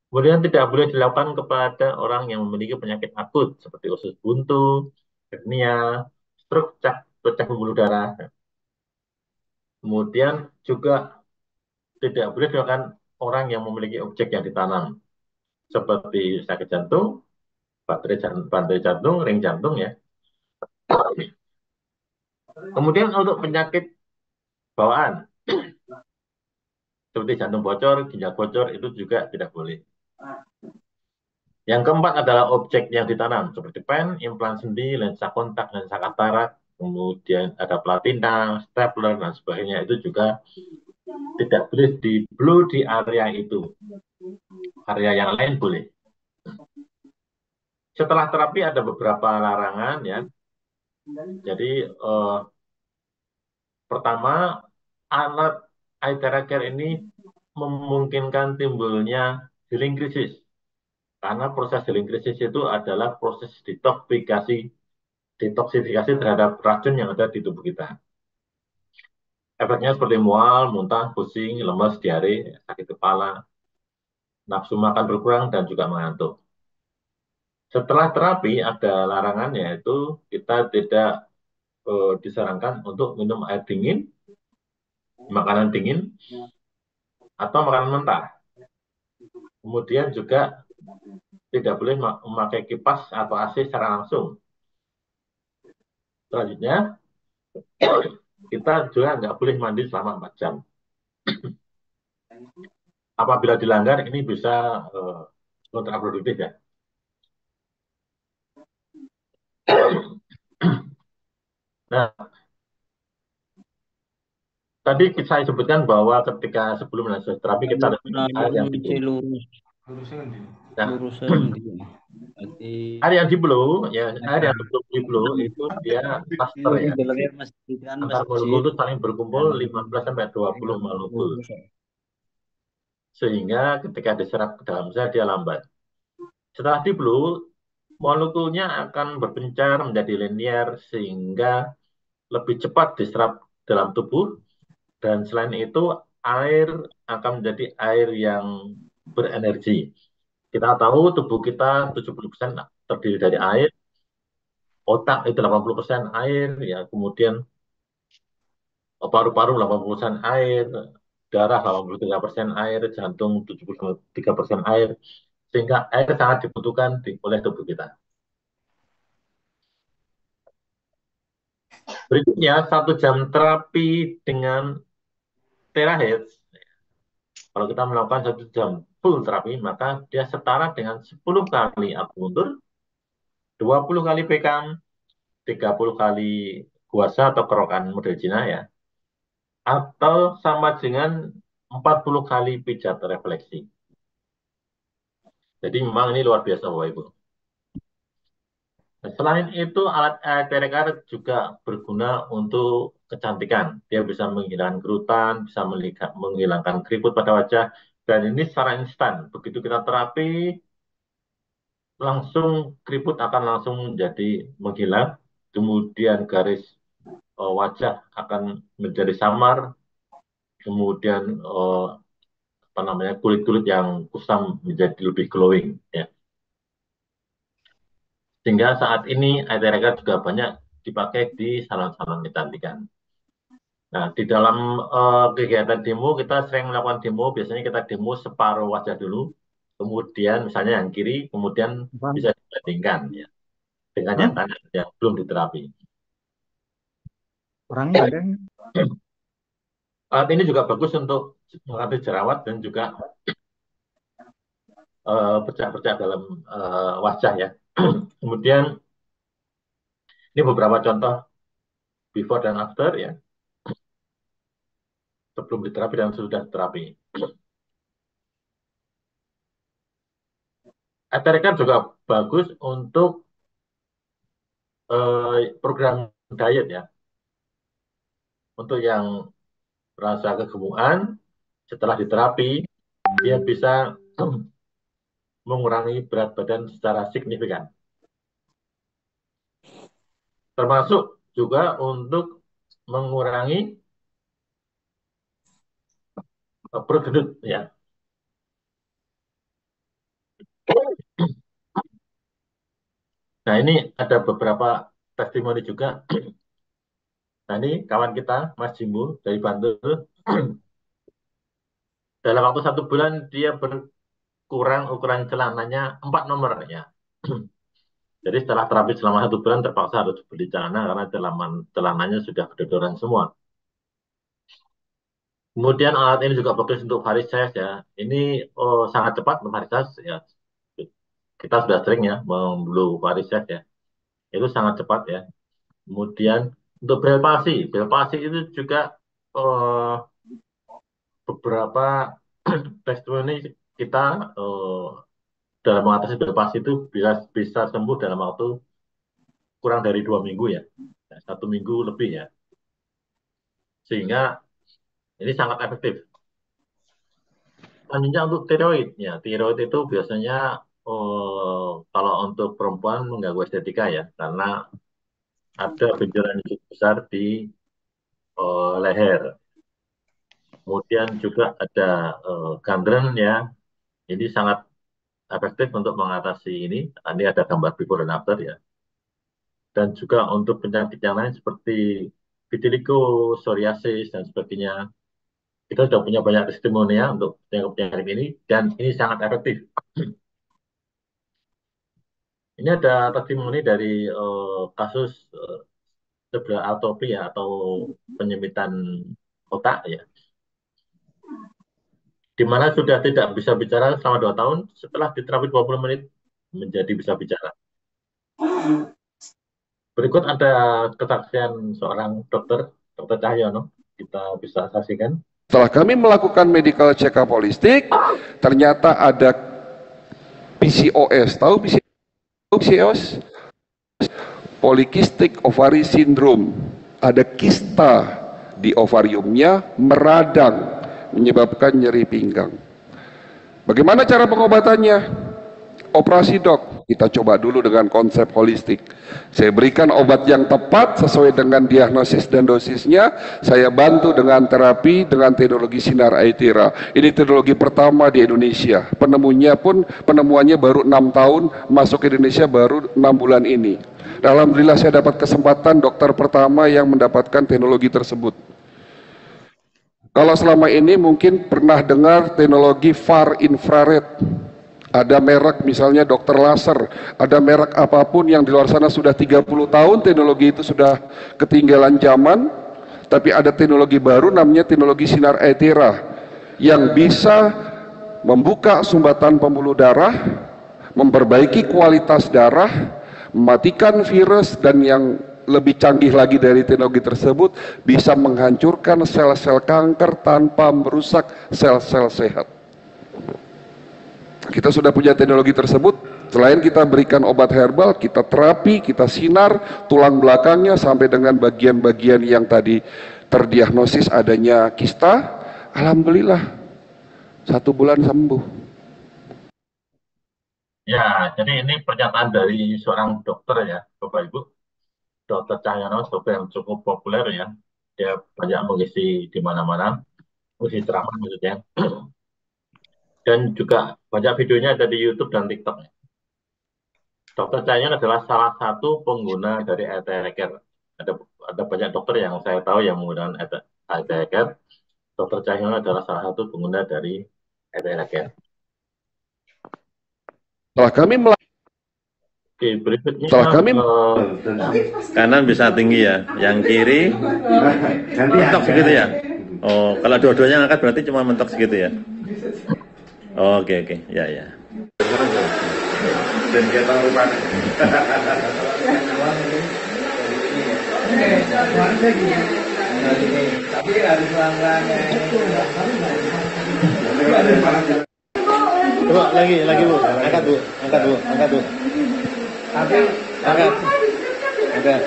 Speaker 2: Kemudian tidak boleh dilakukan kepada orang yang memiliki penyakit akut seperti usus buntu, hernia, stroke, pecah pembuluh darah. Kemudian juga tidak boleh dilakukan orang yang memiliki objek yang ditanam seperti sakit jantung, baterai jantung, ring jantung ya. Kemudian untuk penyakit bawaan seperti jantung bocor, ginjal bocor itu juga tidak boleh. Yang keempat adalah objek yang ditanam seperti pen, implan sendi, lensa kontak, lensa katarak, kemudian ada platina, stapler dan sebagainya itu juga tidak boleh di blue di area itu. Area yang lain boleh. Setelah terapi ada beberapa larangan ya. Jadi pertama alat eye care ini memungkinkan timbulnya healing krisis. Karena proses healing krisis itu adalah proses detoksifikasi terhadap racun yang ada di tubuh kita. Efeknya seperti mual, muntah, pusing, lemas, diare, sakit kepala, nafsu makan berkurang, dan juga mengantuk. Setelah terapi ada larangannya yaitu kita tidak disarankan untuk minum air dingin, makanan dingin, atau makanan mentah. Kemudian juga tidak boleh memakai kipas atau AC secara langsung. Selanjutnya, kita juga nggak boleh mandi selama 4 jam. Apabila dilanggar, ini bisa kontraproduktif ya. Nah, tadi saya sebutkan bahwa ketika sebelum dan sesudah terapi kita harus minum air yang dingin. Nah, air yang di blue, ya air yang di blue itu dia cluster ya. Antar molekul itu saling berkumpul 15-20 molekul. Sehingga ketika diserap ke dalam sel dia lambat. Setelah di blue, molekulnya akan berpencar menjadi linear sehingga lebih cepat diserap dalam tubuh. Dan selain itu, air akan menjadi air yang berenergi. Kita tahu tubuh kita 70% terdiri dari air, otak itu 80% air, ya kemudian paru-paru 80% air, darah 83% air, jantung 73% air, sehingga air sangat dibutuhkan oleh tubuh kita. Berikutnya, 1 jam terapi dengan terahertz. Kalau kita melakukan 1 jam full terapi, maka dia setara dengan 10 kali akupuntur, 20 kali bekam, 30 kali guasa atau kerokan model Cina ya, atau sama dengan 40 kali pijat refleksi. Jadi memang ini luar biasa Bapak Ibu. Selain itu, alat TRK juga berguna untuk kecantikan. Dia bisa menghilangkan kerutan, bisa menghilangkan keriput pada wajah, dan ini secara instan. Begitu kita terapi, langsung keriput akan langsung jadi menghilang, kemudian garis wajah akan menjadi samar, kemudian kulit-kulit yang kusam menjadi lebih glowing. Ya. Sehingga saat ini air juga banyak dipakai di salon-salon kecantikan. Nah, di dalam kegiatan demo, kita sering melakukan demo, biasanya kita demo separuh wajah dulu, kemudian misalnya yang kiri, kemudian bisa dibandingkan ya, dengan yang kanan yang belum diterapi.
Speaker 5: Orangnya ada.
Speaker 2: Alat ini juga bagus untuk mengatasi jerawat dan juga bercak-bercak dalam wajah ya. Kemudian ini beberapa contoh before dan after ya. sebelum diterapi dan sudah terapi. Eteleker juga bagus untuk program diet ya. Untuk yang merasa kegemukan, setelah diterapi, dia bisa mengurangi berat badan secara signifikan. Termasuk juga untuk mengurangi perut gendut ya. Nah, ini ada beberapa testimoni juga. Nah, ini kawan kita, Mas Jimbo dari Bantul. Dalam waktu 1 bulan, dia berkurang ukuran celananya 4 nomor ya. Jadi setelah terapi selama 1 bulan, terpaksa harus beli celana karena celananya sudah berdodoran semua. Kemudian alat ini juga bagus untuk varises ya. Ini sangat cepat untuk varises ya. Kita sudah sering ya membelu varises ya. Itu sangat cepat ya. Kemudian untuk bel palsi itu juga beberapa testimoni kita dalam mengatasi bel palsi itu bisa sembuh dalam waktu kurang dari 2 minggu ya. 1 minggu lebih ya. Sehingga ini sangat efektif. Selanjutnya untuk tiroid ya. Tiroid itu biasanya kalau untuk perempuan mengganggu estetika ya, karena ada benjolan yang cukup besar di leher. Kemudian juga ada gandren ya. Ini sangat efektif untuk mengatasi ini. Ini ada gambar before dan after ya. Dan juga untuk penyakit yang lain seperti vitiligo, psoriasis dan sebagainya. Kita sudah punya banyak testimoni untuk penyakit ini dan ini sangat efektif. Ini ada testimoni dari kasus cerebral atrophy ya, atau penyempitan otak ya, di mana sudah tidak bisa bicara selama 2 tahun, setelah diterapi 20 menit menjadi bisa bicara. Berikut ada kesaksian seorang Dr. Cahyono, kita bisa saksikan.
Speaker 7: Setelah kami melakukan medical check-up holistik, ternyata ada PCOS. Tahu PCOS? Polycystic ovary syndrome. Ada kista di ovariumnya, meradang, menyebabkan nyeri pinggang. Bagaimana cara pengobatannya? Operasi dok. Kita coba dulu dengan konsep holistik. Saya berikan obat yang tepat sesuai dengan diagnosis dan dosisnya. Saya bantu dengan terapi dengan teknologi sinar Aethera. Ini teknologi pertama di Indonesia. Penemuannya baru 6 tahun, masuk ke Indonesia baru 6 bulan ini. Alhamdulillah saya dapat kesempatan dokter pertama yang mendapatkan teknologi tersebut. Kalau selama ini mungkin pernah dengar teknologi far infrared. Ada merek misalnya dokter laser, ada merek apapun yang di luar sana sudah 30 tahun teknologi itu sudah ketinggalan zaman, tapi ada teknologi baru namanya teknologi sinar Aethera yang bisa membuka sumbatan pembuluh darah, memperbaiki kualitas darah, mematikan virus, dan yang lebih canggih lagi dari teknologi tersebut bisa menghancurkan sel-sel kanker tanpa merusak sel-sel sehat. Kita sudah punya teknologi tersebut. Selain kita berikan obat herbal, kita terapi, kita sinar tulang belakangnya sampai dengan bagian-bagian yang tadi terdiagnosis adanya kista. Alhamdulillah 1 bulan sembuh.
Speaker 2: Ya, jadi ini pernyataan dari seorang dokter ya, Bapak Ibu. Dokter Cahyono, dokter yang cukup populer ya. Dia banyak mengisi di mana-mana, mengisi ceramah maksudnya. Dan juga banyak videonya ada di YouTube dan TikTok. Dokter Cahyono adalah salah satu pengguna dari Aethera. Ada banyak dokter yang saya tahu yang menggunakan Aethera. Dokter Cahyono adalah salah satu pengguna dari Aethera.
Speaker 7: Setelah kami
Speaker 2: Oke, berikutnya
Speaker 8: kanan bisa tinggi ya, yang kiri mentok segitu ya. Oh, kalau dua-duanya ngangkat berarti cuma mentok segitu ya. Oke, ya.
Speaker 1: Dan dia tahu rupanya.
Speaker 4: Tapi harus pelan-pelan ya.
Speaker 8: Coba lagi Bu. Angkat Bu.
Speaker 4: Tapi
Speaker 8: Angkat.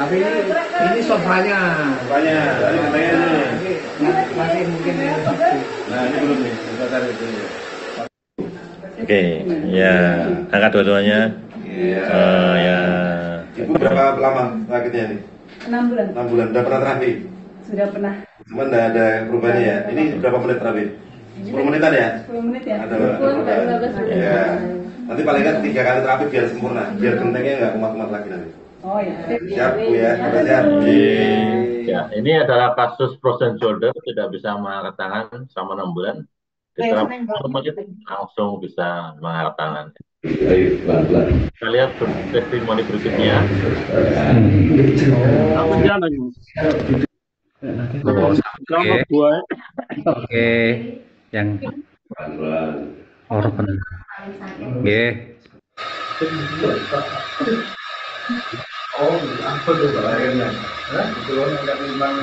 Speaker 4: tapi ini sofanya.
Speaker 1: Sofanya, tadi katanya ini.
Speaker 4: Masih mungkin yang
Speaker 1: Nah, ini belum nih. Kita tarik dulu.
Speaker 8: Oke, ya. Angkat dua-duanya.
Speaker 1: Iya.
Speaker 8: Ya.
Speaker 1: Ibu berapa lama sakitnya nih?
Speaker 9: 6 bulan.
Speaker 1: 6 bulan. Udah pernah terapi?
Speaker 9: Sudah pernah.
Speaker 1: Cuman nggak ada perubahannya ya. Ini berapa menit terapi? 10 menitan ya?
Speaker 9: 10 menit ya?
Speaker 1: Ada perubahan. Iya. Nanti paling nggak 3 kali terapi biar sempurna. Biar gentengnya nggak kumat-kumat lagi nanti.
Speaker 9: Oh ya.
Speaker 1: Siap Bu ya? Sudah siap?
Speaker 2: Ya, ini adalah kasus frozen shoulder, tidak bisa mengangkat tangan selama 6 bulan. Diterapi 10 menit langsung bisa mengangkat tangan. Kita lihat testimoni berikutnya.
Speaker 10: Oke, yang organ. Nggih.
Speaker 4: oh, apa tuh akhirnya? Hah? Turun enggak timbang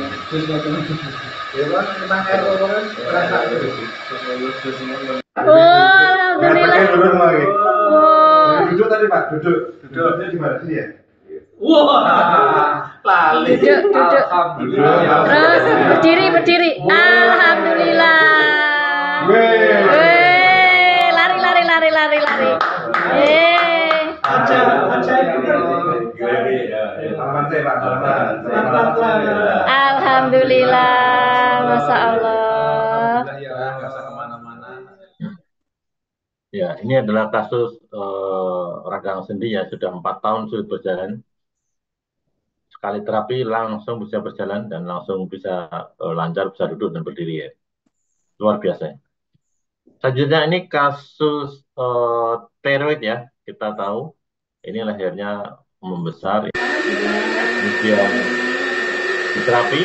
Speaker 4: ya Bang, tentang air kotoran rasa itu.
Speaker 9: Alhamdulillah.
Speaker 1: Duduk lagi.
Speaker 9: Oh.
Speaker 1: Duduk tadi Pak, duduk. Duduknya di mana sini ya?
Speaker 4: Wah, lali.
Speaker 9: Duduk. Terus berdiri. Alhamdulillah. Weh, lari. Alhamdulillah, Masya Allah.
Speaker 2: Ya, ini adalah kasus radang sendi ya, sudah 4 tahun sulit berjalan. Sekali terapi langsung bisa berjalan dan langsung bisa lancar, bisa duduk dan berdiri ya. Luar biasa ya. Selanjutnya ini kasus tiroid ya, kita tahu ini lehernya membesar ya. Kemudian diterapi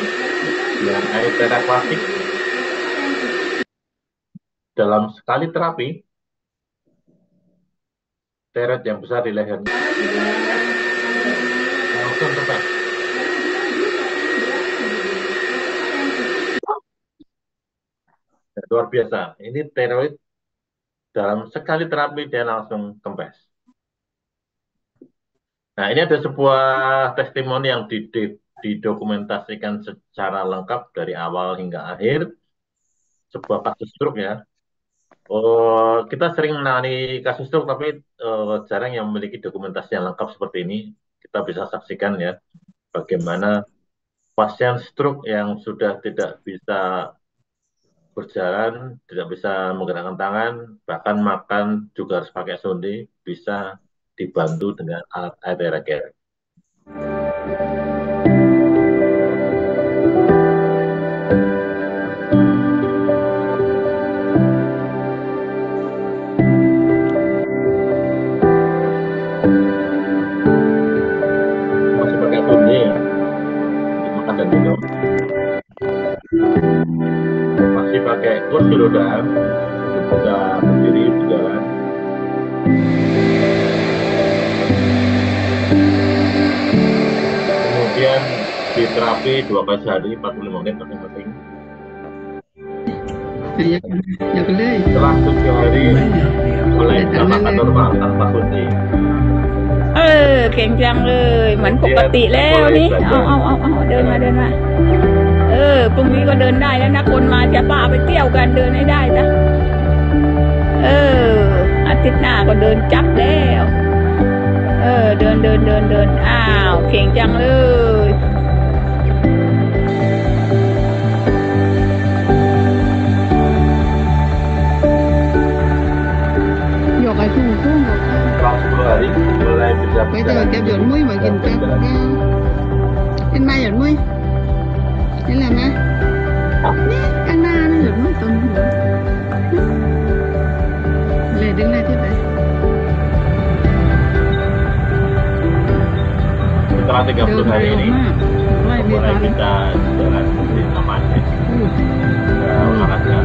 Speaker 2: dengan air terakwasik. Dalam sekali terapi tiroid yang besar di lehernya langsung tepat. Luar biasa. Ini tiroid dalam sekali terapi dia langsung kempes. Nah, ini ada sebuah testimoni yang didokumentasikan secara lengkap dari awal hingga akhir. Sebuah kasus stroke ya. Kita sering menangani kasus stroke, tapi jarang yang memiliki dokumentasi yang lengkap seperti ini. Kita bisa saksikan ya, bagaimana pasien stroke yang sudah tidak bisa berjalan, tidak bisa menggerakkan tangan, bahkan makan juga harus pakai sonde, bisa dibantu dengan alat ATRG. Masih pakai sonde ya, makan dan minum. Masih pakai kursi roda, bisa berdiri berjalan. Kemudian di terapi 2 kali sehari 45 menit masing-masing. Setelah 7 hari mulai bisa makan normal tanpa kunci.
Speaker 9: เก่งจังเลยเหมือนปกติแล้วนี่เอาเดินมาพรุ่งนี้ก็เดินได้แล้วนะคนมาจะป้าไปเที่ยวกันเดินให้ได้นะอาทิตย์หน้าก็เดินจับแล้วเดินอ้าวเก่งจังเลย
Speaker 2: Setelah 10 hari mulai bisa berjalan.
Speaker 9: giọt muối mà nhìn cho trên mai giọt muối thế là má Anna nó giọt muối tuần lại đứng lại thế này.
Speaker 2: Setelah 30 hari ini mulai bisa jalan sendiri namanya. Olahraga.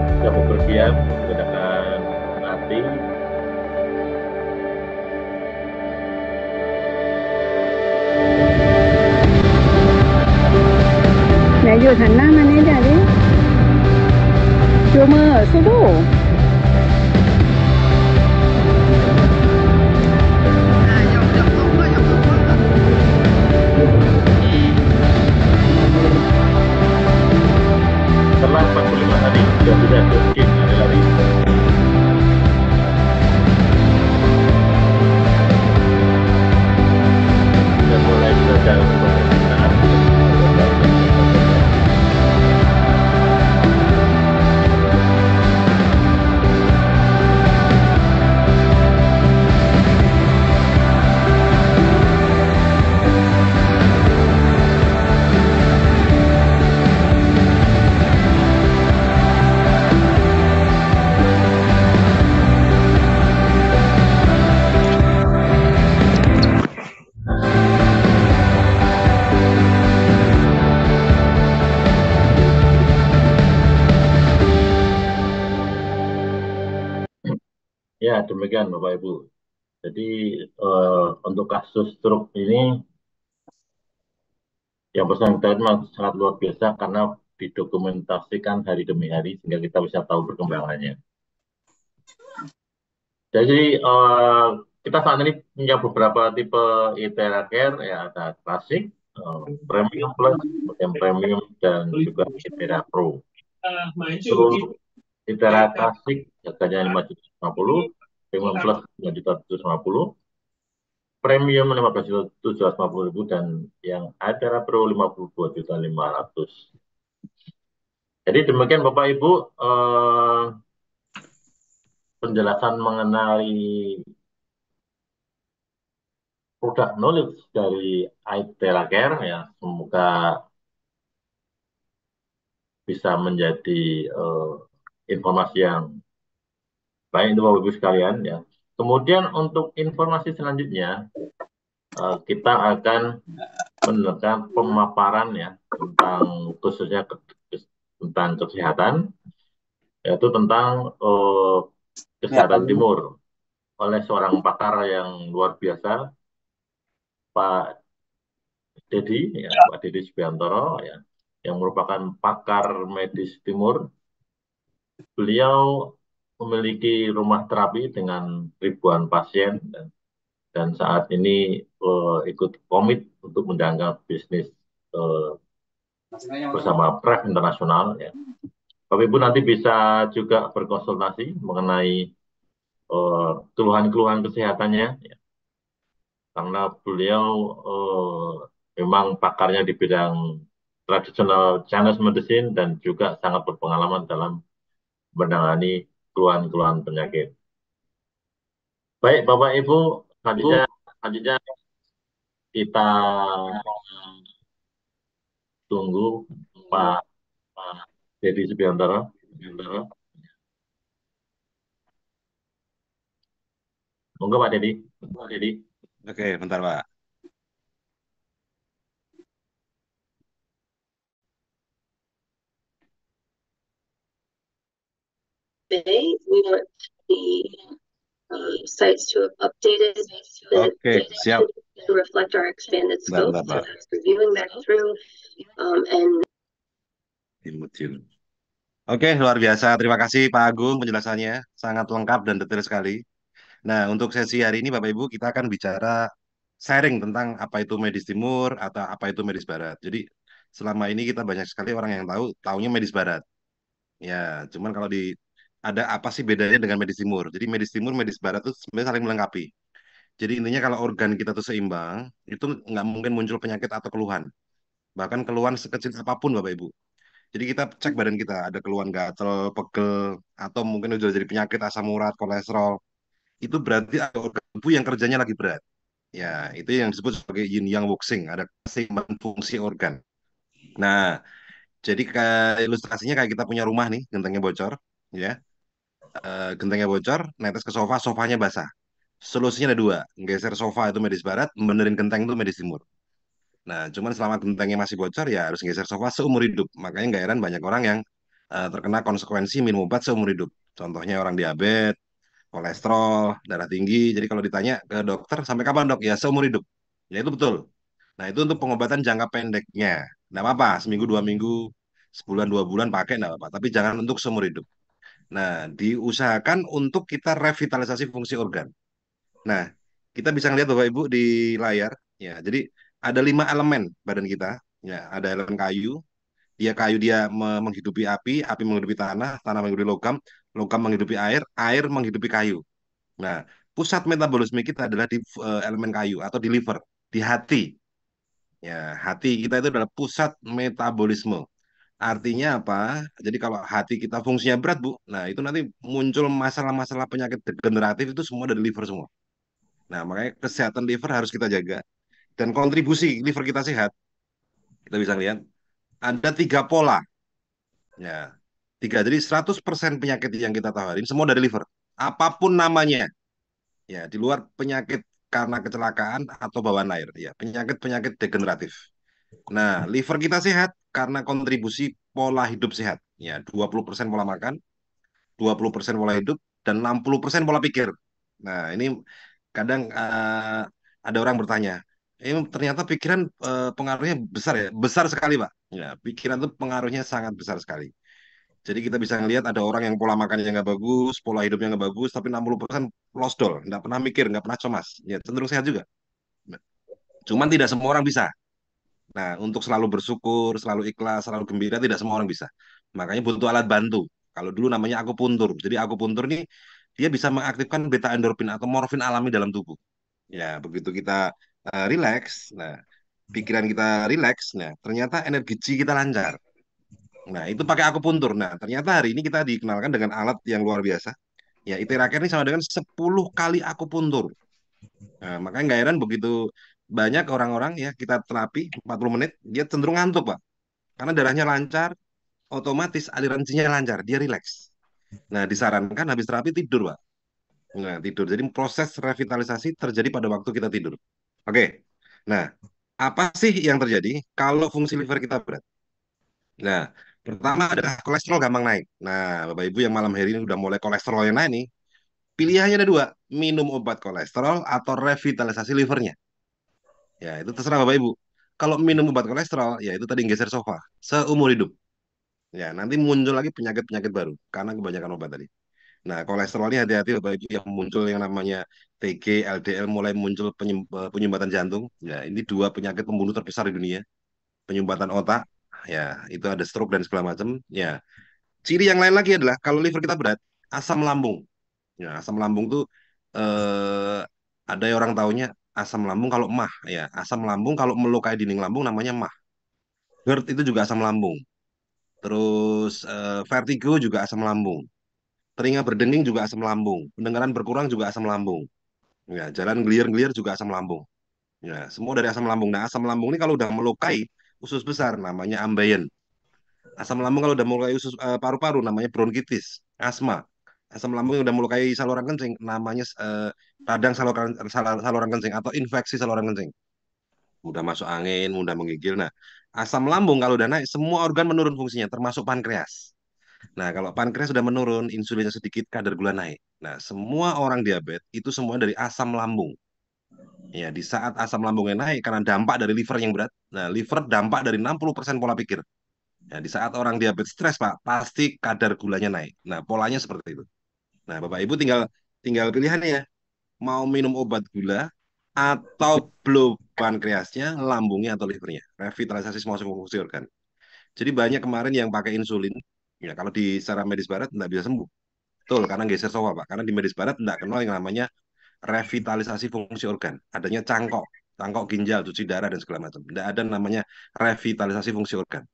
Speaker 2: Bisa bepergian menggunakan
Speaker 9: dụt hẳn nam anh ấy ra đi. Chưa mơ, subuh.
Speaker 2: Setelah 45 hari sudah bisa mungkin ada lari. Sudah mulai belajar pemeriksaan. Ya, demikian Bapak Ibu. Jadi untuk kasus stroke ini yang bersangkutan memang sangat luar biasa karena didokumentasikan hari demi hari sehingga kita bisa tahu perkembangannya. Jadi kita saat ini punya beberapa tipe ITERA Care, ya ada klasik, premium plus, kemudian premium dan juga ITERA Pro. Untuk ITERA klasik harganya 5.750, premium plus 9.750, premium 15.750.000 dan yang ITERA Pro 52.500.000. Jadi demikian Bapak Ibu penjelasan mengenai produk knowledge dari ITERA Care, ya semoga bisa menjadi informasi yang baik untuk Bapak Ibu sekalian, ya. Kemudian untuk informasi selanjutnya kita akan menekan pemaparan, ya, tentang khususnya tentang kesehatan, yaitu tentang kesehatan timur oleh seorang pakar yang luar biasa, Pak Dedi, ya, Pak Dedi Subiantoro, ya, yang merupakan pakar medis timur. Beliau memiliki rumah terapi dengan ribuan pasien dan saat ini ikut komit untuk menjalankan bisnis bersama Pref Internasional, ya. Bapak Ibu nanti bisa juga berkonsultasi mengenai keluhan-keluhan kesehatannya, ya. Karena beliau memang pakarnya di bidang tradisional Chinese medicine dan juga sangat berpengalaman dalam menangani keluhan-keluhan penyakit. Baik Bapak Ibu, selanjutnya kita tunggu Pak Dedi Subiantoro. Monggo Pak Dedi.
Speaker 1: Oke, bentar Pak.
Speaker 11: Today, we want the sites to have updated the
Speaker 1: Oke, siap.
Speaker 11: to reflect our expanded scope.
Speaker 1: Bentar,
Speaker 11: So
Speaker 1: Pak.
Speaker 11: that's reviewing that through and
Speaker 1: Oke, luar biasa. Terima kasih Pak Agung penjelasannya. Sangat lengkap dan detail sekali. Nah, untuk sesi hari ini Bapak Ibu kita akan bicara sharing tentang apa itu medis timur atau apa itu medis barat. Jadi selama ini kita banyak sekali orang yang taunya medis barat. Ya, cuman kalau ada apa sih bedanya dengan medis timur? Jadi medis timur, medis barat itu sebenarnya saling melengkapi. Jadi intinya kalau organ kita tuh seimbang, itu nggak mungkin muncul penyakit atau keluhan. Bahkan keluhan sekecil apapun Bapak Ibu. Jadi kita cek badan kita, ada keluhan gatel, pegel, atau mungkin udah jadi penyakit asam urat, kolesterol. Itu berarti ada organ tubuh yang kerjanya lagi berat. Ya, itu yang disebut sebagai yin yang wuxing, ada keseimbangan fungsi organ. Nah, jadi ilustrasinya kayak kita punya rumah nih, gentengnya bocor, ya. Gentengnya bocor, netes ke sofa, sofanya basah. Solusinya ada dua, geser sofa itu medis barat, benerin genteng itu medis timur. Nah, cuman selama gentengnya masih bocor ya harus geser sofa seumur hidup. Makanya nggak heran banyak orang yang terkena konsekuensi minum obat seumur hidup. Contohnya orang diabetes, kolesterol, darah tinggi. Jadi kalau ditanya ke dokter, sampai kapan dok? Ya seumur hidup. Ya itu betul. Nah itu untuk pengobatan jangka pendeknya. Nggak apa-apa, seminggu, 2 minggu, Sebulan 2 bulan pakai enggak apa-apa, tapi jangan untuk seumur hidup. Nah, diusahakan untuk kita revitalisasi fungsi organ. Nah, kita bisa ngelihat Bapak Ibu di layar, ya. Jadi ada 5 elemen badan kita, ya. Ada elemen kayu, dia menghidupi api, api menghidupi tanah, tanah menghidupi logam, logam menghidupi air, air menghidupi kayu. Nah, pusat metabolisme kita adalah di elemen kayu atau di liver, di hati. Ya, hati kita itu adalah pusat metabolisme. Artinya apa? Jadi kalau hati kita fungsinya berat, Bu, nah itu nanti muncul masalah-masalah penyakit degeneratif itu semua dari liver semua. Nah, makanya kesehatan liver harus kita jaga. Dan kontribusi liver kita sehat, kita bisa lihat ada 3 pola. Ya, tiga. Jadi 100% penyakit yang kita tawarin semua dari liver. Apapun namanya. Ya, di luar penyakit karena kecelakaan atau bawaan air. Ya, penyakit-penyakit degeneratif. Nah, liver kita sehat karena kontribusi pola hidup sehat. Ya, 20% pola makan, 20% pola hidup, dan 60% pola pikir. Nah, ini kadang ada orang bertanya, ini ternyata pikiran pengaruhnya besar ya? Besar sekali, Pak. Ya, pikiran itu pengaruhnya sangat besar sekali. Jadi kita bisa ngelihat ada orang yang pola makannya nggak bagus, pola hidupnya nggak bagus, tapi 60% lost doll, nggak pernah mikir, nggak pernah cemas. Ya, cenderung sehat juga. Cuman tidak semua orang bisa. Nah, untuk selalu bersyukur, selalu ikhlas, selalu gembira, tidak semua orang bisa. Makanya butuh alat bantu. Kalau dulu namanya akupuntur. Jadi akupuntur ini dia bisa mengaktifkan beta endorfin atau morfin alami dalam tubuh. Ya, begitu kita relax, nah pikiran kita relax, nah ternyata energi chi kita lancar. Nah, itu pakai akupuntur. Nah, ternyata hari ini kita dikenalkan dengan alat yang luar biasa. Ya, Iteraker ini sama dengan 10 kali akupuntur. Nah, makanya nggak heran begitu banyak orang-orang ya kita terapi 40 menit, dia cenderung ngantuk, Pak. Karena darahnya lancar, otomatis aliran chi-nya lancar, dia rileks. Nah, disarankan habis terapi tidur, Pak. Nah, tidur. Jadi proses revitalisasi terjadi pada waktu kita tidur. Oke. Nah, apa sih yang terjadi kalau fungsi liver kita berat? Nah, pertama adalah kolesterol gampang naik. Nah, Bapak Ibu yang malam hari ini udah mulai kolesterolnya naik nih, pilihannya ada 2, minum obat kolesterol atau revitalisasi livernya. Ya, itu terserah Bapak Ibu. Kalau minum obat kolesterol, ya itu tadi geser sofa, seumur hidup. Ya, nanti muncul lagi penyakit-penyakit baru karena kebanyakan obat tadi. Nah, kolesterol ini hati-hati Bapak Ibu yang muncul yang namanya TG, LDL mulai muncul penyumbatan jantung. Ya, ini 2 penyakit pembunuh terbesar di dunia. Penyumbatan otak, ya, itu ada stroke dan segala macam. Ya, ciri yang lain lagi adalah kalau liver kita berat, asam lambung. Ya, asam lambung tuh eh, ada yang orang taunya asam lambung kalau emah. Ya, asam lambung kalau melukai dinding lambung namanya emah. GERD itu juga asam lambung. Terus vertigo juga asam lambung. Telinga berdenging juga asam lambung. Pendengaran berkurang juga asam lambung. Ya, jalan gelir-gelir juga asam lambung. Ya, semua dari asam lambung. Nah, asam lambung ini kalau udah melukai usus besar namanya ambeien. Asam lambung kalau udah melukai usus paru-paru namanya bronkitis, asma. Asam lambung yang udah melukai saluran kencing namanya radang saluran kencing atau infeksi saluran kencing. Mudah masuk angin, mudah menggigil. Nah, asam lambung kalau udah naik, semua organ menurun fungsinya, termasuk pankreas. Nah, kalau pankreas sudah menurun, insulinnya sedikit, kadar gula naik. Nah, semua orang diabetes itu semua dari asam lambung. Ya, di saat asam lambungnya naik karena dampak dari liver yang berat. Nah, liver dampak dari 60% pola pikir. Ya, di saat orang diabetes stres, Pak, pasti kadar gulanya naik. Nah, polanya seperti itu. Nah, Bapak Ibu tinggal tinggal pilihannya ya. Mau minum obat gula atau blow pankreasnya, lambungnya atau livernya. Revitalisasi semua fungsi organ. Jadi banyak kemarin yang pakai insulin. Ya, kalau di secara medis barat tidak bisa sembuh. Betul, karena geser soal, Pak. Karena di medis barat tidak kenal yang namanya revitalisasi fungsi organ. Adanya cangkok, cangkok ginjal, cuci darah, dan segala macam. Tidak ada namanya revitalisasi fungsi organ.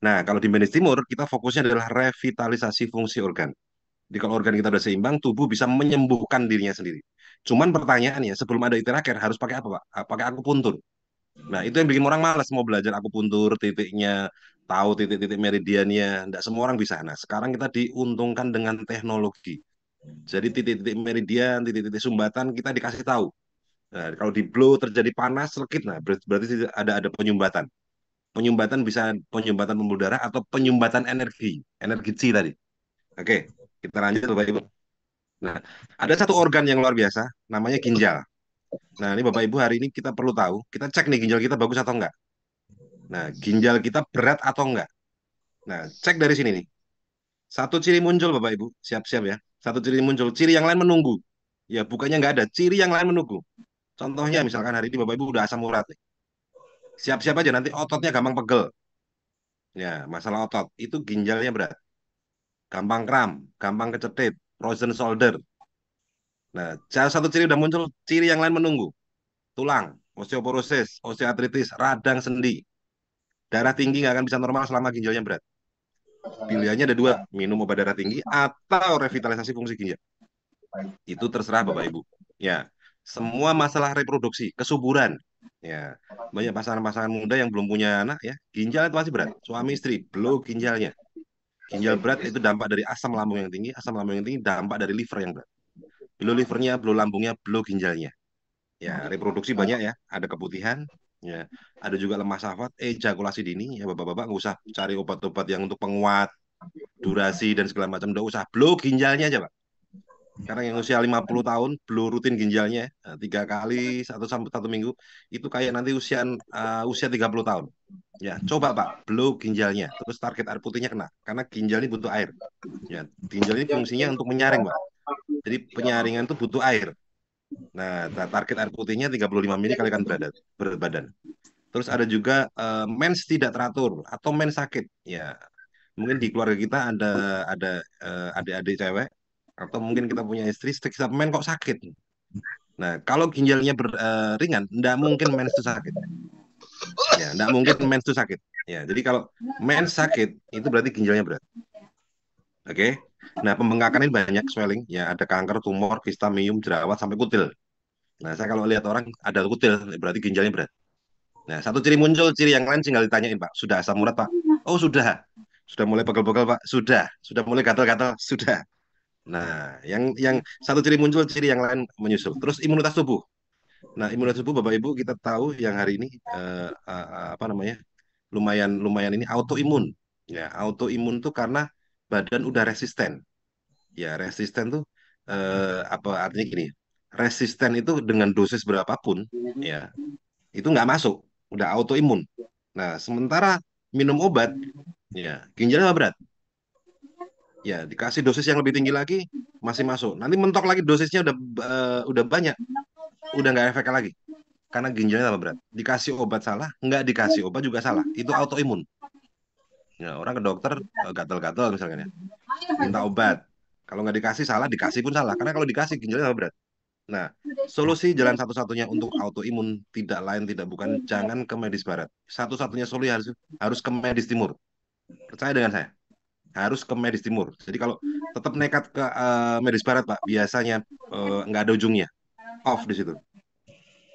Speaker 1: Nah, kalau di medis timur, kita fokusnya adalah revitalisasi fungsi organ. Jadi kalau organ kita sudah seimbang, tubuh bisa menyembuhkan dirinya sendiri. Cuman pertanyaannya, sebelum ada iteraker, harus pakai apa, Pak? Pakai akupuntur. Nah, itu yang bikin orang malas mau belajar akupuntur, titiknya, tahu titik-titik meridiannya. Tidak semua orang bisa. Nah, sekarang kita diuntungkan dengan teknologi. Jadi titik-titik meridian, titik-titik sumbatan, kita dikasih tahu. Nah, kalau di blow terjadi panas, lekit, nah berarti ada penyumbatan. Penyumbatan bisa penyumbatan pembuluh darah atau penyumbatan energi chi tadi. Oke, kita lanjut Bapak Ibu. Nah, ada satu organ yang luar biasa, namanya ginjal. Nah, ini Bapak Ibu hari ini kita perlu tahu, kita cek nih ginjal kita bagus atau enggak. Nah, ginjal kita berat atau enggak. Nah, cek dari sini nih. Satu ciri muncul, Bapak Ibu. Siap-siap ya. Satu ciri muncul. Ciri yang lain menunggu. Ya, bukannya nggak ada. Ciri yang lain menunggu. Contohnya, misalkan hari ini Bapak Ibu udah asam urat nih. Siap-siap aja nanti ototnya gampang pegel. Ya, masalah otot. Itu ginjalnya berat. Gampang kram, gampang kecetit, frozen shoulder. Nah, satu ciri udah muncul, ciri yang lain menunggu. Tulang, osteoporosis, osteoartritis, radang sendi. Darah tinggi nggak akan bisa normal selama ginjalnya berat. Pilihannya ada dua, minum obat darah tinggi atau revitalisasi fungsi ginjal. Itu terserah Bapak Ibu. Ya, semua masalah reproduksi, kesuburan. Ya, banyak pasangan-pasangan muda yang belum punya anak ya, ginjal itu masih berat. Suami istri, blow ginjalnya. Ginjal berat itu dampak dari asam lambung yang tinggi, asam lambung yang tinggi dampak dari liver yang berat. Blow livernya, blow lambungnya, blow ginjalnya. Ya, reproduksi banyak ya, ada keputihan, ya, ada juga lemah syahwat, ejakulasi dini, ya bapak-bapak nggak usah cari obat-obat yang untuk penguat, durasi dan segala macam, nggak usah, blow ginjalnya aja Pak. Sekarang yang usia 50 tahun, blow rutin ginjalnya, 3 kali satu minggu, itu kayak nanti usia 30 tahun. Ya, coba Pak, blow ginjalnya, terus target air putihnya kena, karena ginjal ini butuh air. Ya, ginjal ini fungsinya untuk menyaring Pak. Jadi penyaringan itu butuh air. Nah, target air putihnya 35 mili kalikan berat badan. Terus ada juga mens tidak teratur atau mens sakit. Ya, mungkin di keluarga kita ada adik-adik cewek atau mungkin kita punya istri setiap mens kok sakit. Nah, kalau ginjalnya ringan, tidak mungkin mens itu sakit. Ya, tidak mungkin mens itu sakit. Ya, jadi kalau mens sakit itu berarti ginjalnya berat. Oke. Nah, pembengkakan ini banyak swelling. Ya, ada kanker, tumor, kista, miom, jerawat sampai kutil. Nah, saya kalau lihat orang ada kutil, berarti ginjalnya berat. Nah, satu ciri muncul, ciri yang lain tinggal ditanyain, Pak. Sudah asam urat, Pak? Oh, sudah. Sudah mulai pegel-pegel, Pak? Sudah. Sudah mulai gatal-gatal? Sudah. Nah, yang satu ciri muncul, ciri yang lain menyusul. Terus imunitas tubuh. Nah, imunitas tubuh, Bapak Ibu, kita tahu yang hari ini apa namanya? Lumayan lumayan ini autoimun. Ya, autoimun tuh karena badan udah resisten. Ya, resisten tuh apa artinya gini? Resisten itu dengan dosis berapapun, ya itu nggak masuk, udah autoimun. Nah, sementara minum obat, ya ginjalnya berat, ya dikasih dosis yang lebih tinggi lagi masih masuk. Nanti mentok lagi dosisnya udah banyak, udah nggak efek lagi karena ginjalnya tambah berat. Dikasih obat salah, nggak dikasih obat juga salah. Itu autoimun. Ya, orang ke dokter gatal-gatal misalnya, ya, minta obat. Kalau nggak dikasih salah, dikasih pun salah. Karena kalau dikasih ginjalnya tambah berat. Nah, solusi jalan satu-satunya untuk autoimun tidak lain tidak bukan jangan ke medis barat. Satu-satunya solusi harus ke medis timur. Percaya dengan saya, harus ke medis timur. Jadi kalau tetap nekat ke medis barat, Pak, biasanya nggak ada ujungnya, off di situ.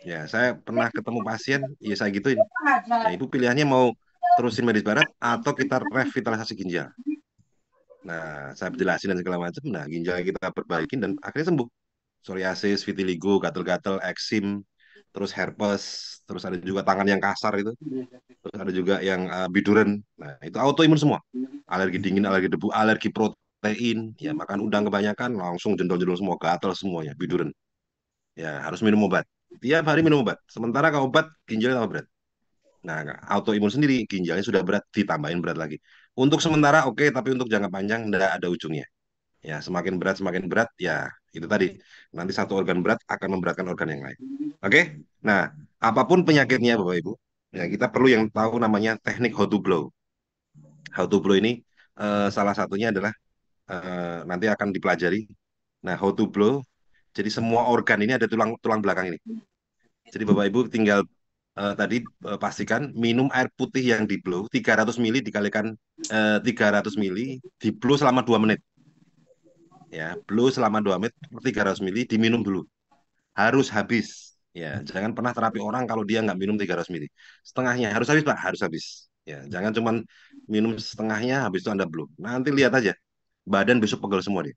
Speaker 1: Ya, saya pernah ketemu pasien, ya saya gituin. Nah, ibu pilihannya mau terusin medis barat atau kita revitalisasi ginjal. Nah, saya jelasin dan segala macam. Nah, ginjal kita perbaikin dan akhirnya sembuh. Psoriasis, vitiligo, gatal-gatal, eksim, terus herpes, terus ada juga tangan yang kasar itu, terus ada juga yang biduren. Nah, itu autoimun semua. Alergi dingin, alergi debu, alergi protein, ya makan udang kebanyakan langsung jendol-jendol semua, gatal semuanya, biduren. Ya, harus minum obat. Tiap hari minum obat. Sementara kalau obat ginjalnya tambah berat. Nah, autoimun sendiri ginjalnya sudah berat, ditambahin berat lagi. Untuk sementara oke, tapi untuk jangka panjang tidak ada ujungnya. Ya, semakin berat, ya itu tadi. Nanti satu organ berat akan memberatkan organ yang lain. Oke? Nah, apapun penyakitnya Bapak Ibu, ya kita perlu yang tahu namanya teknik how to blow. How to blow ini salah satunya adalah nanti akan dipelajari. Nah, how to blow. Jadi semua organ ini ada tulang tulang belakang ini. Jadi Bapak Ibu tinggal tadi pastikan minum air putih yang di blow 300 mili dikalikan 300 mili di blow selama 2 menit. Ya, blow selama 2 menit 300 mili diminum dulu. Harus habis. Ya, jangan pernah terapi orang kalau dia nggak minum 300 mili. Setengahnya harus habis, Pak, harus habis. Ya, jangan cuman minum setengahnya habis itu Anda blow. Nanti lihat aja. Badan besok pegel semua dia.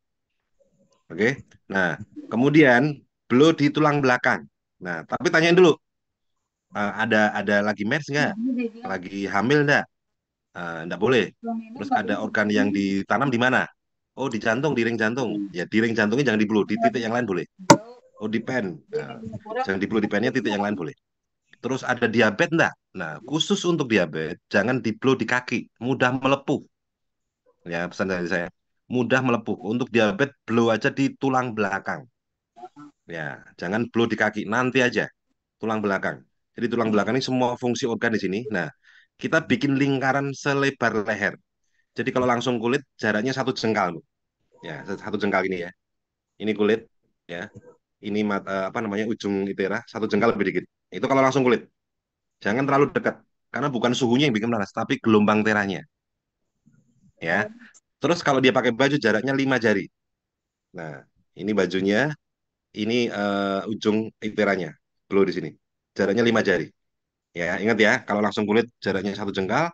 Speaker 1: Oke. Nah, kemudian blow di tulang belakang. Nah, tapi tanyain dulu, ada lagi mens nggak? Lagi hamil nggak? Nggak boleh. Terus ada organ yang ditanam di mana? Oh, di jantung, di ring jantung. Ya, di ring jantungnya jangan di blow, di titik yang lain boleh. Oh, di pen. Nah, jangan di blow di pennya, titik yang lain boleh. Terus ada diabetes enggak? Nah, khusus untuk diabetes, jangan di blow di kaki, mudah melepuh. Ya, pesan dari saya. Mudah melepuh. Untuk diabetes, blow aja di tulang belakang. Ya, jangan blow di kaki. Nanti aja tulang belakang. Jadi tulang belakang ini semua fungsi organ di sini. Nah, kita bikin lingkaran selebar leher. Jadi kalau langsung kulit, jaraknya 1 jengkal, Bu. Ya, 1 jengkal ini ya. Ini kulit, ya. Ini apa namanya ujung itera, 1 jengkal lebih dikit. Itu kalau langsung kulit. Jangan terlalu dekat, karena bukan suhunya yang bikin panas, tapi gelombang teranya. Ya. Terus kalau dia pakai baju jaraknya 5 jari. Nah, ini bajunya, ini ujung iteranya, blow di sini. Jaraknya 5 jari. Ya, ingat ya, kalau langsung kulit jaraknya 1 jengkal,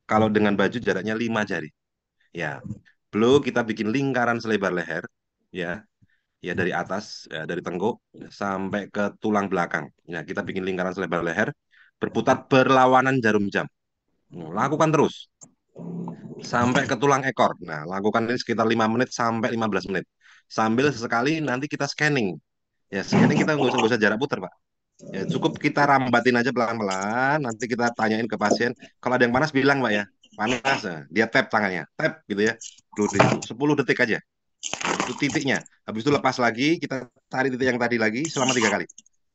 Speaker 1: kalau dengan baju jaraknya 5 jari. Ya, blow kita bikin lingkaran selebar leher, ya, ya dari atas, ya, dari tengkuk sampai ke tulang belakang. Ya, kita bikin lingkaran selebar leher, berputar berlawanan jarum jam. Lakukan terus sampai ke tulang ekor. Nah, lakukan ini sekitar 5 menit sampai 15 menit. Sambil sesekali nanti kita scanning. Ya, scanning kita nggak usah jarak putar, Pak. Ya, cukup kita rambatin aja pelan-pelan. Nanti kita tanyain ke pasien. Kalau ada yang panas, bilang, Pak ya. Panas, nah, dia tap tangannya. Tap gitu ya. Dulu di situ. 10 detik aja. Nah, itu titiknya. Habis itu lepas lagi, kita cari titik yang tadi lagi selama 3 kali.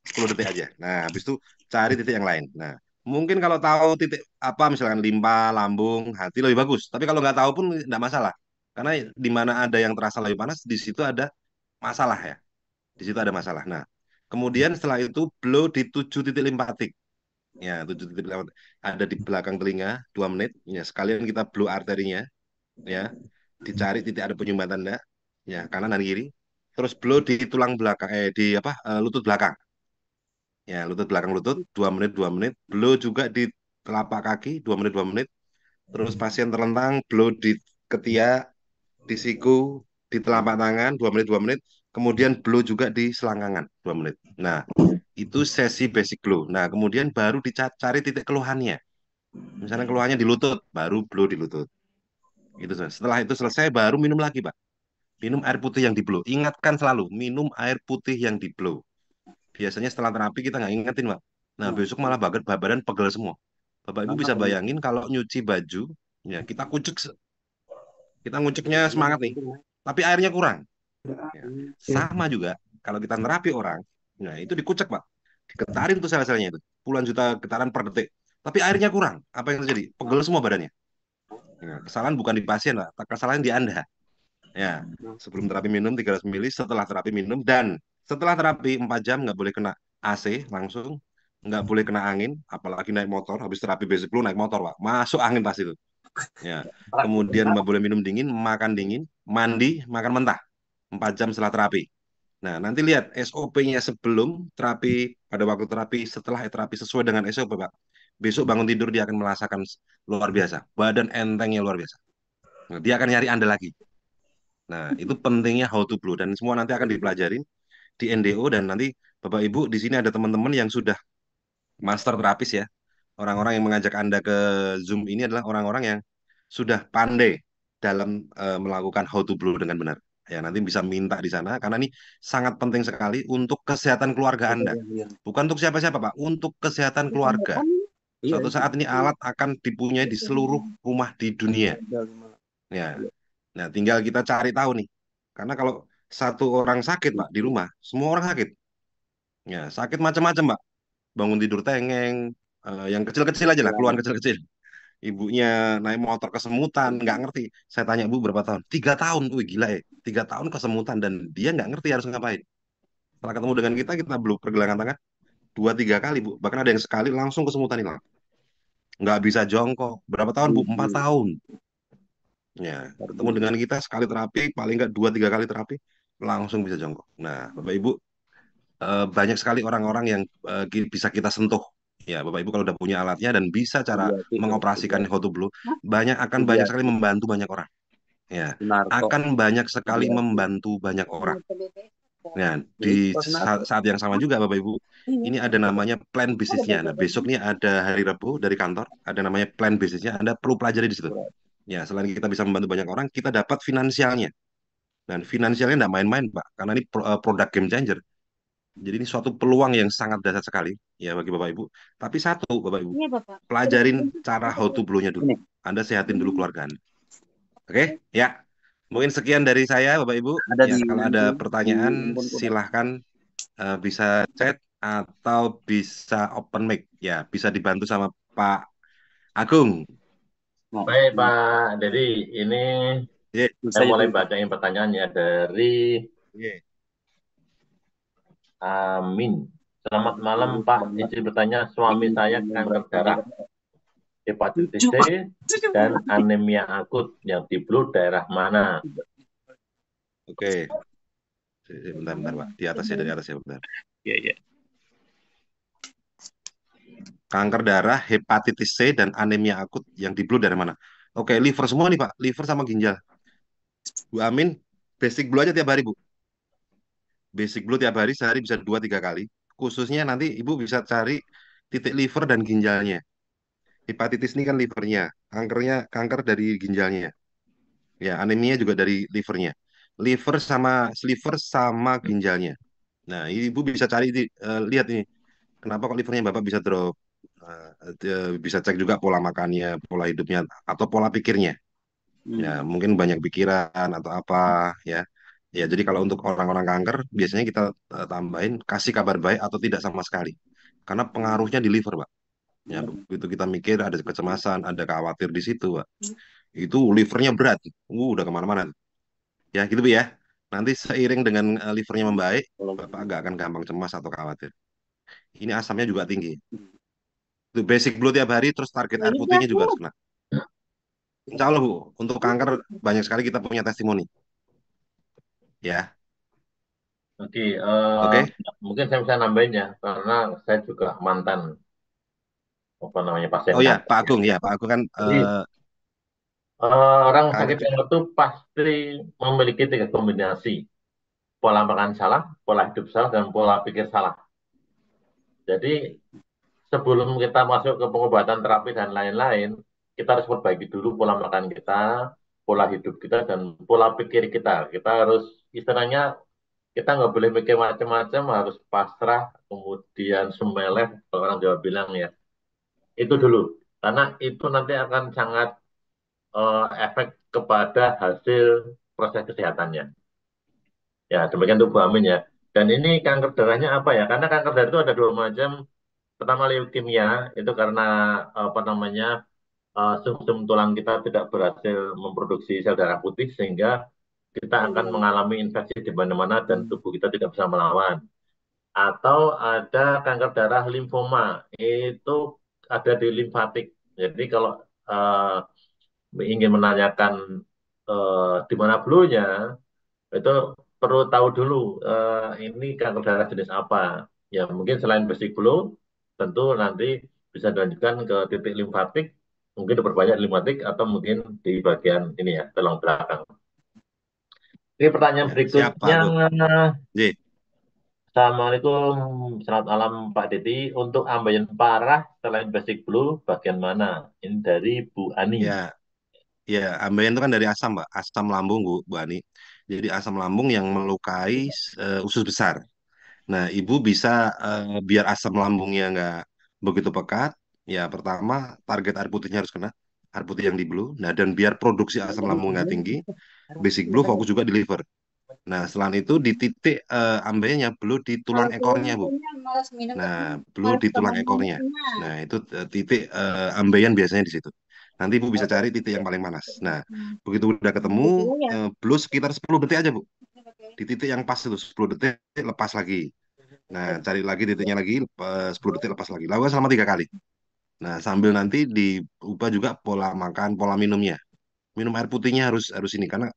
Speaker 1: 10 detik aja. Nah, habis itu cari titik yang lain. Nah, mungkin kalau tahu titik apa misalkan limpa, lambung, hati lebih bagus. Tapi kalau nggak tahu pun nggak masalah. Karena di mana ada yang terasa lebih panas, di situ ada masalah ya. Di situ ada masalah. Nah, kemudian setelah itu blow di 7 titik limpatik. Ya, 7 titik limpatik. Ada di belakang telinga 2 menit. Ya, sekalian kita blow arterinya. Ya, dicari titik ada penyumbatan enggak. Ya, kanan dan kiri. Terus blow di tulang belakang, di apa, lutut belakang. Ya, lutut belakang lutut 2 menit 2 menit. Blow juga di telapak kaki 2 menit 2 menit. Terus pasien terlentang blow di ketiak, di siku, di telapak tangan 2 menit 2 menit. Kemudian blow juga di selangkangan 2 menit. Nah, itu sesi basic blow. Nah, kemudian baru dicari titik keluhannya. Misalnya keluhannya di lutut, baru blow di lutut. Itu setelah itu selesai baru minum lagi, Pak. Minum air putih yang di blow. Ingatkan selalu minum air putih yang di blow. Biasanya setelah terapi kita nggak ingetin, Pak. Nah, besok malah badan pegel semua. Bapak Ibu bisa bayangin kalau nyuci baju, ya kita kucek, kita nguceknya semangat nih, tapi airnya kurang. Ya. Sama juga kalau kita terapi orang, nah itu dikucek, Pak. Diketarin tuh sel-selnya itu, puluhan juta getaran per detik. Tapi airnya kurang. Apa yang terjadi? Pegel semua badannya. Ya, kesalahan bukan di pasien, Pak. Kesalahan di Anda. Ya, sebelum terapi minum 300 ml, setelah terapi minum, dan setelah terapi 4 jam nggak boleh kena AC langsung, nggak boleh kena angin, apalagi naik motor. Habis terapi basic flu naik motor, Pak. Masuk angin pasti itu. Ya. Kemudian nggak boleh minum dingin, mandi, makan mentah. 4 jam setelah terapi. Nah, nanti lihat SOP-nya sebelum terapi, pada waktu terapi, setelah terapi sesuai dengan SOP, Pak. Besok bangun tidur dia akan merasakan luar biasa. Badan entengnya luar biasa. Nah, dia akan nyari Anda lagi. Nah, itu pentingnya how to blow dan semua nanti akan dipelajarin di NDO dan nanti Bapak Ibu di sini ada teman-teman yang sudah master terapis ya. Orang-orang yang mengajak Anda ke Zoom ini adalah orang-orang yang sudah pandai dalam melakukan how to blow dengan benar. Ya, nanti bisa minta di sana karena ini sangat penting sekali untuk kesehatan keluarga Anda. Bukan untuk siapa-siapa, Pak, untuk kesehatan keluarga. Suatu saat ini alat akan dipunyai di seluruh rumah di dunia. Ya. Nah, tinggal kita cari tahu nih. Karena kalau satu orang sakit, Pak, di rumah, semua orang sakit. Ya, sakit macam-macam, Pak. Bangun tidur tengeng, yang kecil-kecil aja lah, keluhan kecil-kecil. Ibunya naik motor kesemutan, nggak ngerti. Saya tanya, Bu, berapa tahun? 3 tahun. Wih, gila ya. 3 tahun kesemutan, dan dia nggak ngerti harus ngapain. Setelah ketemu dengan kita belum pergelangan tangan 2-3 kali, Bu. Bahkan ada yang sekali langsung kesemutan hilang. Nggak bisa jongkok. Berapa tahun, Bu? 4 tahun. Ya, ketemu dengan kita sekali terapi, paling nggak 2-3 kali terapi, langsung bisa jongkok. Nah, Bapak Ibu, banyak sekali orang-orang yang bisa kita sentuh. Ya, Bapak Ibu kalau udah punya alatnya dan bisa cara mengoperasikan how to blow, banyak sekali membantu banyak orang. Ya, akan banyak sekali membantu banyak orang. Nah, di saat yang sama juga Bapak Ibu, ini ada namanya plan bisnisnya. Nah, besok nih ada hari Rabu dari kantor, ada namanya plan bisnisnya. Anda perlu pelajari di situ. Ya, selain kita bisa membantu banyak orang, kita dapat finansialnya. Dan finansialnya nggak main-main, Pak, karena ini produk game changer. Jadi ini suatu peluang yang sangat dahsyat sekali ya bagi Bapak Ibu. Tapi satu, Bapak Ibu,
Speaker 3: Iya, Bapak.
Speaker 1: pelajarin cara how to blow-nya dulu. Anda sehatin dulu keluarga Anda. Oke, ya. Mungkin sekian dari saya, Bapak Ibu.
Speaker 12: Ada
Speaker 1: Ya,
Speaker 12: di
Speaker 1: kalau ada pertanyaan, silahkan bisa chat atau bisa open mic. Ya, bisa dibantu sama Pak Agung.
Speaker 2: Baik, Pak Dedi. Ini
Speaker 1: Yeah.
Speaker 2: saya mulai bacain pertanyaannya dari
Speaker 1: Yeah.
Speaker 2: Amin. Selamat malam, Pak. Izin bertanya, suami saya kanker darah, hepatitis C, dan anemia akut yang di blood daerah mana?
Speaker 1: Oke. Bentar, Pak. Di atas ya, dari atas ya, bentar.
Speaker 12: Iya, iya.
Speaker 1: Kanker darah, hepatitis C, dan anemia akut yang di blood dari mana? Oke, liver semua nih, Pak. Liver sama ginjal. Bu Amin, basic blue aja tiap hari, Bu. Basic blue tiap hari, sehari bisa 2-3 kali. Khususnya nanti Ibu bisa cari titik liver dan ginjalnya. Hepatitis ini kan livernya. Kanker dari ginjalnya. Ya, anemia juga dari livernya. Liver sama ginjalnya. Nah, Ibu bisa cari, lihat ini. Kenapa kok livernya Bapak bisa drop? Bisa cek juga pola makannya, pola hidupnya, atau pola pikirnya. Ya, mungkin banyak pikiran atau apa ya. Ya, jadi kalau untuk orang-orang kanker biasanya kita tambahin kasih kabar baik atau tidak sama sekali. Karena pengaruhnya di liver, Pak. Ya, begitu kita mikir ada kecemasan, ada khawatir di situ, Pak. Itu livernya berat. Udah kemana-mana. Ya, gitu, Bu ya. Nanti seiring dengan livernya membaik, Bapak nggak akan gampang cemas atau khawatir. Ini asamnya juga tinggi. Itu basic blue tiap hari, terus target air putihnya juga harus kena. Insya Allah, Bu, untuk kanker banyak sekali kita punya testimoni. Ya,
Speaker 2: Oke,
Speaker 1: oke.
Speaker 2: mungkin saya bisa nambahin ya, karena saya juga mantan pasien
Speaker 1: Oh ya,
Speaker 2: kanker.
Speaker 1: Pak Agung ya, Pak Agung kan
Speaker 2: Jadi, orang sakit
Speaker 1: kanker.
Speaker 2: kanker itu pasti memiliki 3 kombinasi. Pola makan salah, pola hidup salah, dan pola pikir salah. Jadi, sebelum kita masuk ke pengobatan terapi dan lain-lain, kita harus perbaiki dulu pola makan kita, pola hidup kita, dan pola pikir kita. Kita harus, istilahnya, kita nggak boleh mikir macam-macam, harus pasrah, kemudian semeleh, kalau orang Jawa bilang ya. Itu dulu. Karena itu nanti akan sangat efek kepada hasil proses kesehatannya. Ya, demikian untuk Bu Amin ya. Dan ini kanker darahnya apa ya? Karena kanker darah itu ada 2 macam. Pertama leukemia, itu karena apa namanya, sum-sum tulang kita tidak berhasil memproduksi sel darah putih, sehingga kita akan mengalami infeksi di mana-mana dan tubuh kita tidak bisa melawan. Atau ada kanker darah limfoma, itu ada di limfatik. Jadi kalau ingin menanyakan di mana blue-nya, itu perlu tahu dulu ini kanker darah jenis apa. Ya mungkin selain basic blue, tentu nanti bisa dilanjutkan ke titik limfatik, mungkin diperbanyak limfatik atau mungkin di bagian ini ya, tulang belakang. Ini pertanyaan
Speaker 1: Ya, siap, Pak
Speaker 2: berikutnya.
Speaker 1: Agung.
Speaker 2: Assalamualaikum, selamat malam Pak Deti. Untuk ambeien parah selain basic blue, bagian mana? Ini dari Bu Ani.
Speaker 1: Ya, ya, ambeien itu kan dari asam, Mbak. Asam lambung, Bu Ani. Jadi asam lambung yang melukai usus besar. Nah, Ibu bisa biar asam lambungnya nggak begitu pekat. Ya, pertama target air putihnya harus kena. Air putih yang di blue. Nah, dan biar produksi asam lambung nggak tinggi, basic blue fokus juga di liver. Nah, selain itu di titik ambeinya blue di tulang ekornya, Bu. Nah, blue di tulang ekornya. Nah, itu titik ambeian biasanya di situ. Nanti Ibu bisa cari titik yang paling panas. Nah, begitu udah ketemu, blue sekitar 10 detik aja, Bu. Di titik yang pas itu, 10 detik lepas lagi. Nah, cari lagi titiknya lagi, 10 detik lepas lagi. Lakukan selama 3 kali. Nah, sambil nanti diubah juga pola makan, pola minumnya. Minum air putihnya harus ini, karena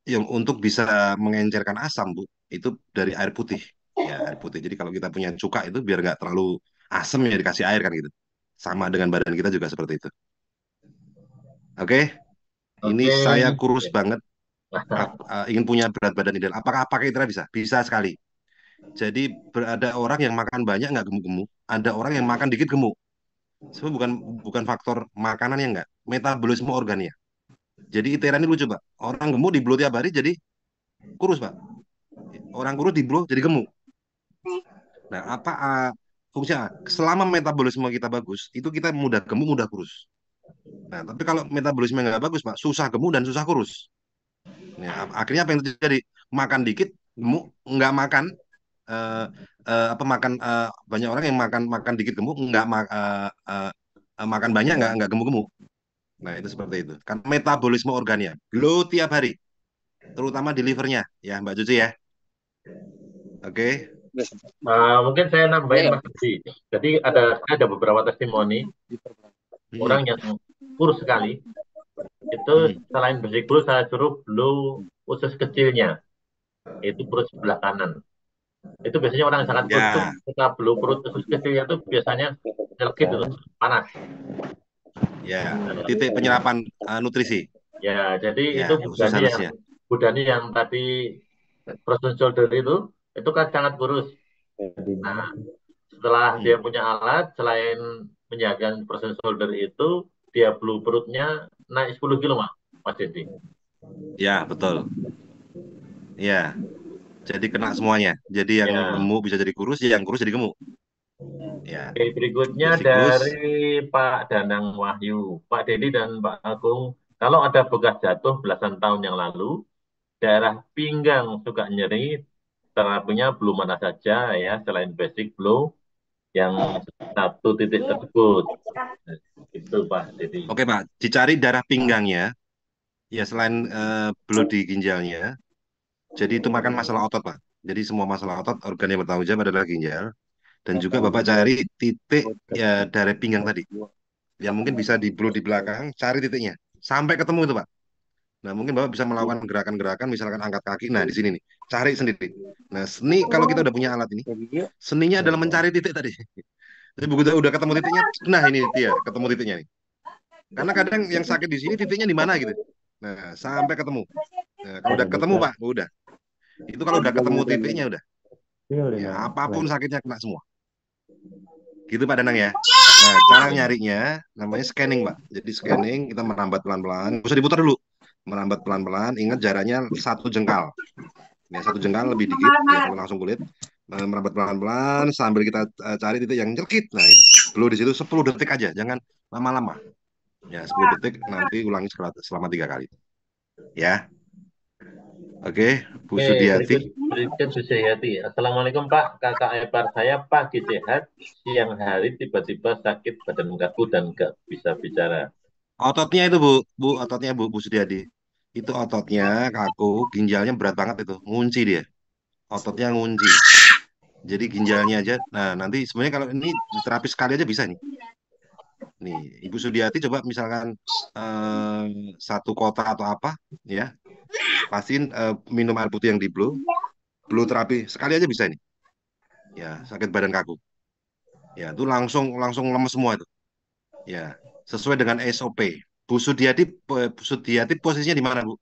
Speaker 1: yang untuk bisa mengencerkan asam, Bu, itu dari air putih. Ya, air putih. Jadi kalau kita punya cuka itu biar nggak terlalu asam ya dikasih air kan gitu. Sama dengan badan kita juga seperti itu. Oke, ini saya kurus banget. Ingin punya berat badan ideal. Apakah pakai Itra bisa? Bisa sekali. Jadi ada orang yang makan banyak nggak gemuk-gemuk, ada orang yang makan dikit gemuk. Sebenarnya bukan faktor makanannya nggak, metabolisme organnya. Jadi ITERA ini lucu, Pak. Orang gemuk di blow tiap hari jadi kurus, Pak. Orang kurus di blow jadi gemuk. Nah, apa fungsinya? Selama metabolisme kita bagus, itu kita mudah gemuk, mudah kurus. Nah, tapi kalau metabolisme nggak bagus, Pak, susah gemuk dan susah kurus. Ya, akhirnya apa yang terjadi? Makan dikit, gemuk, nggak makan, eh, apa makan banyak orang yang makan makan dikit gemuk, nggak makan banyak nggak gemuk-gemuk. Nah, itu seperti itu. Kan metabolisme organnya glow tiap hari, terutama di livernya, ya Mbak Cuci ya. Oke.
Speaker 2: Mungkin saya nambahin Mas Budi. Jadi ada beberapa testimoni orang yang kurus sekali. Itu selain basic blue, saya suruh blue usus kecilnya. Itu perut sebelah kanan. Itu biasanya orang yang sangat kurus tuh, kita blue perut usus kecilnya itu biasanya nyelkit itu, panas.
Speaker 1: Ya, titik penyerapan nutrisi.
Speaker 2: Ya, jadi
Speaker 1: Ya,
Speaker 2: itu
Speaker 1: usus halusnya.
Speaker 2: Budani yang tadi frozen shoulder itu kan sangat kurus. Nah, setelah dia punya alat, selain menjaga frozen shoulder itu, dia blue perutnya naik 10 kilo, Mas Dedi.
Speaker 1: Ya, betul. Ya, jadi kena semuanya. Jadi yang gemuk bisa jadi kurus, yang kurus jadi gemuk. Ya.
Speaker 2: Oke, berikutnya dari Pak Danang Wahyu, Pak Dedi dan Pak Agung. Kalau ada bekas jatuh belasan tahun yang lalu, daerah pinggang suka nyeri, terapinya belum mana saja ya, selain basic blow yang satu titik tersebut. Itu Pak Dedi.
Speaker 1: Oke Pak, dicari darah pinggangnya, ya selain blow di ginjalnya, jadi itu makan masalah otot Pak. Jadi semua masalah otot, organ yang bertanggung jawab adalah ginjal. Dan juga Bapak cari titik ya darah pinggang tadi. Ya mungkin bisa di blow di belakang, cari titiknya. Sampai ketemu itu Pak. Nah mungkin Bapak bisa melakukan gerakan-gerakan, misalkan angkat kaki, nah di sini nih, cari sendiri. Nah seni, kalau kita udah punya alat ini, seninya adalah mencari titik tadi. Jadi begitu udah ketemu titiknya, nah ini dia, ketemu titiknya nih. Karena kadang yang sakit di sini titiknya di mana gitu. Nah, sampai ketemu. Nah, kalau udah ketemu Pak, udah. Itu kalau udah ketemu titiknya udah. Ya, apapun sakitnya kena semua. Gitu Pak Danang ya. Nah, cara nyarinya namanya scanning Pak. Jadi scanning kita merambat pelan-pelan. Nggak usah diputar dulu. Merambat pelan-pelan. Ingat jaraknya 1 jengkal. Ya, 1 jengkal lebih dikit. Ya, kalau langsung kulit. Merambat pelan-pelan sambil kita cari titik yang nyelkit. Nah, itu. Dulu di situ 10 detik aja. Jangan lama-lama. Ya, 10 detik nanti ulangi selama 3 kali. Ya. Oke, Bu Sudiati.
Speaker 2: Berikut Bu Sudiati. Assalamualaikum Pak, kakak ipar saya pagi sehat, siang hari tiba-tiba sakit badan kaku dan nggak bisa bicara.
Speaker 1: Ototnya itu Bu, ototnya Bu Sudiati. Itu ototnya kaku, ginjalnya berat banget itu, ngunci dia. Ototnya ngunci. Jadi ginjalnya aja. Nah, nanti sebenarnya kalau ini terapi sekali aja bisa nih. Nih, Ibu Sudiati coba misalkan satu kotak atau apa, ya, pastiin minum air putih yang di blow terapi sekali aja bisa nih. Ya, sakit badan kaku. Ya, itu langsung lemes semua itu. Ya, sesuai dengan SOP. Bu Sudiati posisinya di mana Bu?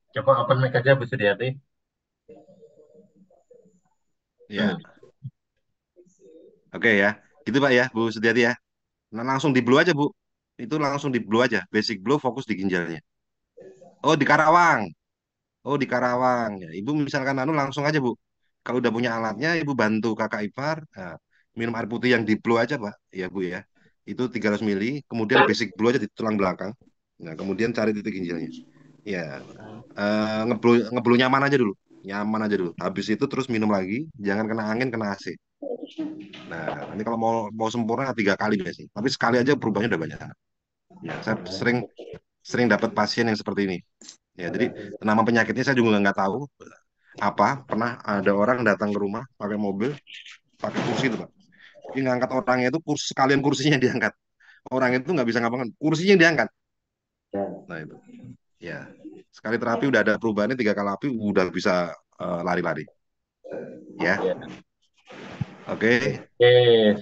Speaker 2: Coba open mic aja Bu Sudiati.
Speaker 1: Ya. Oke ya, gitu Pak ya, Bu Sudiati ya. Nah, langsung di blow aja Bu. Itu langsung di blow aja. Basic blow fokus di ginjalnya. Oh, di Karawang. Oh, di Karawang. Ya, Ibu misalkan langsung aja Bu. Kalau udah punya alatnya, Ibu bantu kakak ipar. Nah, minum air putih yang di blow aja Pak. Ya Bu ya. Itu 300 mili. Kemudian basic blow aja di tulang belakang. Nah, kemudian cari titik ginjalnya. Ya, ngeblow nyaman aja dulu. Nyaman aja dulu. Habis itu terus minum lagi. Jangan kena angin, kena AC. Nah, nanti kalau mau sempurna 3 kali biasanya. Tapi sekali aja perubahannya udah banyak. Ya, saya sering dapat pasien yang seperti ini. Ya, jadi nama penyakitnya saya juga nggak tahu apa. Pernah ada orang datang ke rumah pakai mobil, pakai kursi itu Pak. Jadi ngangkat orangnya itu sekalian kursinya diangkat. Orang itu nggak bisa ngapa-ngapain, kursinya yang diangkat. Nah itu. Ya, sekali terapi udah ada perubahannya 3 kali terapi udah bisa lari-lari. Ya. Oke.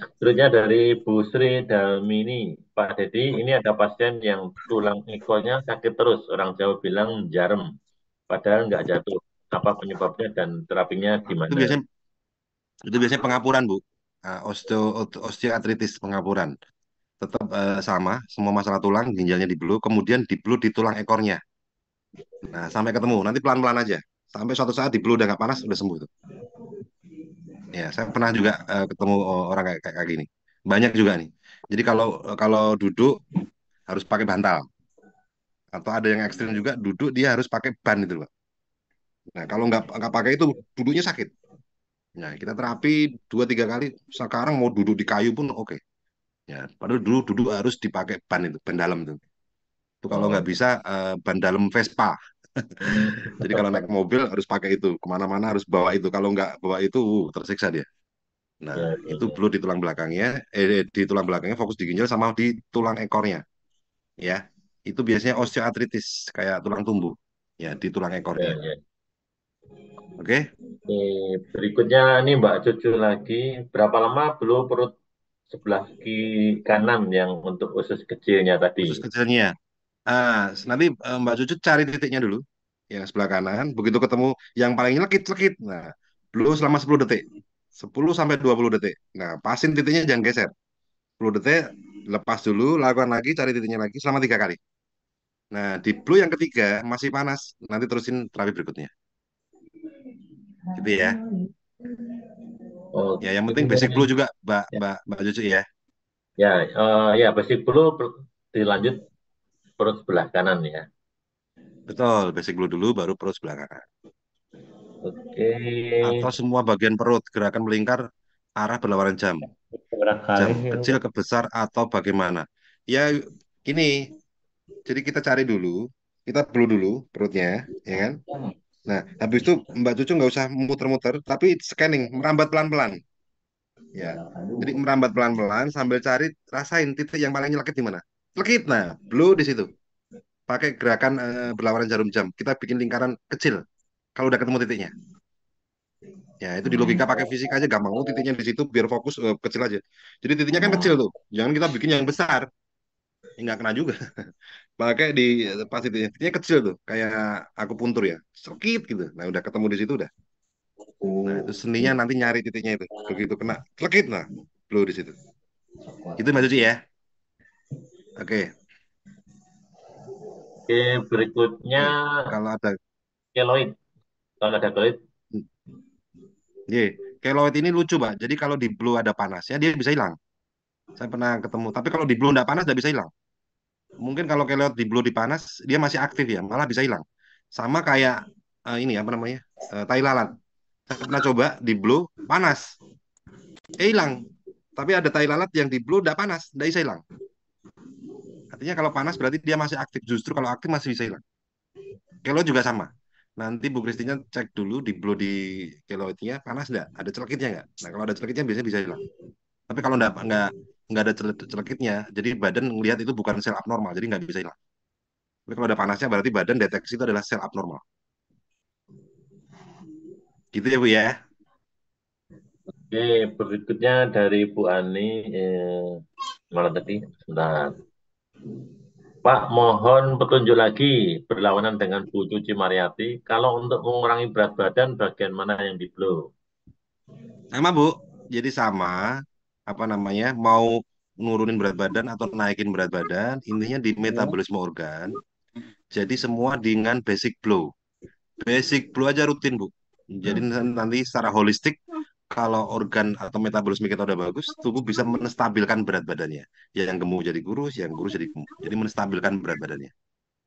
Speaker 2: Seterusnya dari Bu Sri Dalmini. Pak Dedi, ini ada pasien yang tulang ikonnya sakit terus. Orang Jawa bilang jarem. Padahal nggak jatuh. Apa penyebabnya dan terapinya gimana?
Speaker 1: Itu biasanya pengapuran, Bu. Osteoartritis pengapuran. Tetap sama, semua masalah tulang, ginjalnya di blue, kemudian di blue di tulang ekornya. Nah, sampai ketemu. Nanti pelan-pelan aja. Sampai suatu saat di blue udah nggak panas, udah sembuh tuh. Ya, saya pernah juga ketemu orang kayak gini. Banyak juga nih. Jadi kalau kalau duduk harus pakai bantal. Atau ada yang ekstrim juga duduk dia harus pakai ban itu, Pak. Nah, kalau nggak pakai itu duduknya sakit. Nah, kita terapi 2 3 kali. Sekarang mau duduk di kayu pun oke. Ya, padahal dulu duduk harus dipakai ban itu, ban dalam itu. Itu kalau nggak
Speaker 2: Oh.
Speaker 1: bisa ban dalam Vespa. Jadi kalau naik mobil harus pakai itu, kemana-mana harus bawa itu. Kalau nggak bawa itu, tersiksa dia. Nah,
Speaker 2: Ya, ya,
Speaker 1: itu
Speaker 2: ya.
Speaker 1: perlu di tulang belakangnya, di tulang belakangnya fokus di ginjal sama di tulang ekornya, ya. Itu biasanya osteoartritis kayak tulang tumbuh, ya di tulang
Speaker 2: Ya,
Speaker 1: ekornya.
Speaker 2: ya.
Speaker 1: Oke,
Speaker 2: Oke, berikutnya ini Mbak Cucu lagi. Berapa lama belum perut sebelah kanan yang untuk usus kecilnya tadi?
Speaker 1: usus kecilnya. Nanti Mbak Cucu cari titiknya dulu, yang sebelah kanan. Begitu ketemu yang paling lekit-lekit, nah, dulu selama 10 detik, 10 sampai 20 detik. Nah, pasin titiknya jangan geser. 10 detik, lepas dulu, lakukan lagi, cari titiknya lagi selama 3 kali. Nah, di blue yang ketiga masih panas, nanti terusin terapi berikutnya. Gitu ya.
Speaker 2: Oh,
Speaker 1: Ya, yang penting basic blue juga, Mbak Cucu ya.
Speaker 2: ya, ya basic dulu dilanjut perut sebelah kanan ya.
Speaker 1: Betul, basic blue dulu, baru perut sebelah kanan.
Speaker 2: Oke.
Speaker 1: Atau semua bagian perut, gerakan melingkar arah berlawanan jam. Jam kecil ke besar atau bagaimana. Ya, gini. Jadi kita cari dulu, kita blue dulu perutnya, ya kan? Nah, habis itu Mbak Cucu nggak usah muter-muter, tapi scanning, merambat pelan-pelan. Ya, jadi merambat pelan-pelan sambil cari, rasain titik yang paling nyelekit di mana. Nyelekit, nah, blue di situ. Pakai gerakan berlawanan jarum jam. Kita bikin lingkaran kecil kalau udah ketemu titiknya. Ya, itu di logika pakai fisika aja gampang. Oh, titiknya di situ biar fokus kecil aja. Jadi titiknya kan kecil tuh. Jangan kita bikin yang besar. Ya, nggak kena juga. Pakai di pas titiknya kecil tuh, kayak aku puntur ya. Sekit gitu. Nah, udah ketemu di situ udah. Nah, itu seninya nanti nyari titiknya itu. Begitu kena, sekit nah, blue di situ. Itu Mbak Suci ya. Oke.
Speaker 2: Oke, berikutnya
Speaker 1: Oke. Kalau ada
Speaker 2: keloid. Kalau ada keloid,
Speaker 1: keloid ini lucu, Pak. Jadi kalau di blue ada panasnya, dia bisa hilang. Saya pernah ketemu. Tapi kalau di blue nggak panas, nggak bisa hilang. Mungkin kalau keloid di blue di panas, dia masih aktif ya, malah bisa hilang. Sama kayak ini apa namanya, tai lalat. Saya pernah coba di blue panas, hilang. Tapi ada tai lalat yang di blue nggak panas, nggak bisa hilang. Artinya kalau panas berarti dia masih aktif. Justru kalau aktif masih bisa hilang. Keloid juga sama. Nanti Bu Kristinya cek dulu di blue di keloidnya panas nggak? Ada celekitnya nggak? Nah kalau ada celekitnya biasanya bisa hilang. Tapi kalau nggak ada celekitnya, jadi badan ngelihat itu bukan sel abnormal, jadi nggak bisa hilang. Tapi kalau ada panasnya berarti badan deteksi itu adalah sel abnormal. Gitu ya Bu ya.
Speaker 2: oke, berikutnya dari Bu Ani, mana tadi? Sebentar. Pak, mohon petunjuk lagi berlawanan dengan Bu Cuci Mariati. Kalau untuk mengurangi berat badan, bagian mana yang di blow?
Speaker 1: Sama Bu. Jadi sama apa namanya mau nurunin berat badan atau naikin berat badan, intinya di metabolisme organ. Jadi semua dengan basic blow. Basic blow aja rutin Bu. Jadi nanti secara holistik kalau organ atau metabolisme kita udah bagus, tubuh bisa menstabilkan berat badannya. Ya, yang gemuk jadi kurus, yang kurus jadi gemuk. Jadi menstabilkan berat badannya.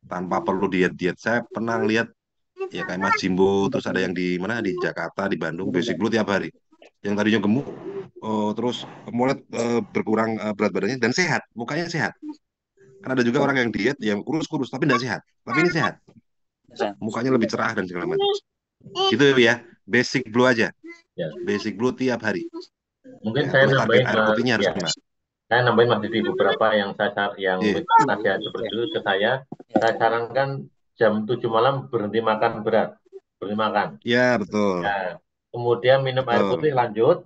Speaker 1: Tanpa perlu diet-diet. Saya pernah lihat ya kayak Mas Jimbo, terus ada yang di mana di Jakarta, di Bandung, basic blow tiap hari. Yang tadinya gemuk, terus mulai berkurang berat badannya dan sehat, mukanya sehat. Kan ada juga orang yang diet, yang kurus-kurus tapi tidak sehat. Tapi ini sehat, mukanya lebih cerah dan segala macam. Gitu ya, basic blue aja.
Speaker 2: Ya.
Speaker 1: Basic blue tiap hari.
Speaker 2: Mungkin
Speaker 1: Ya,
Speaker 2: saya
Speaker 1: terus target
Speaker 2: nambahin
Speaker 1: air putihnya harus
Speaker 2: ya.
Speaker 1: kena.
Speaker 2: Saya nambahin Mas Didi beberapa yang nasihat seperti itu ke saya. Saya sarankan jam 7 malam berhenti makan berat. Berhenti makan.
Speaker 1: Ya, betul.
Speaker 2: Ya. Kemudian minum air putih lanjut.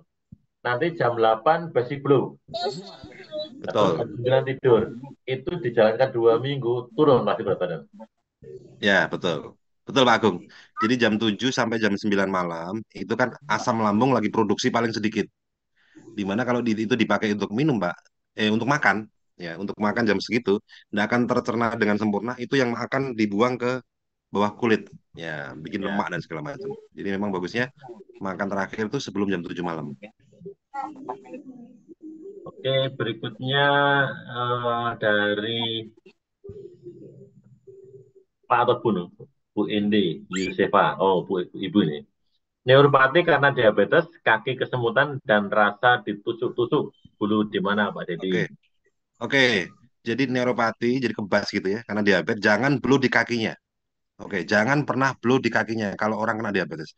Speaker 2: Nanti jam 8 basic blue. Atau jam 9 tidur. Itu dijalankan 2 minggu, turun pasti berat badan.
Speaker 1: Ya, betul. Betul Pak Agung. Jadi jam 7 sampai jam 9 malam, itu kan asam lambung lagi produksi paling sedikit. Dimana kalau itu dipakai untuk minum, Pak, untuk makan, ya, untuk makan jam segitu, tidak akan tercerna dengan sempurna. Itu yang akan dibuang ke bawah kulit, ya, bikin lemak dan segala macam. Jadi memang bagusnya makan terakhir itu sebelum jam 7 malam.
Speaker 2: Oke, berikutnya dari Pak atau Bu, nih? Bu Indi, Yusefa. Oh, Ibu ini. Neuropati karena diabetes, kaki kesemutan, dan rasa ditusuk-tusuk. Bulu di mana, Pak Dedi?
Speaker 1: Oke, oke. Jadi neuropati, jadi kebas gitu ya, karena diabetes. Jangan blow di kakinya. Oke, jangan pernah blow di kakinya kalau orang kena diabetes.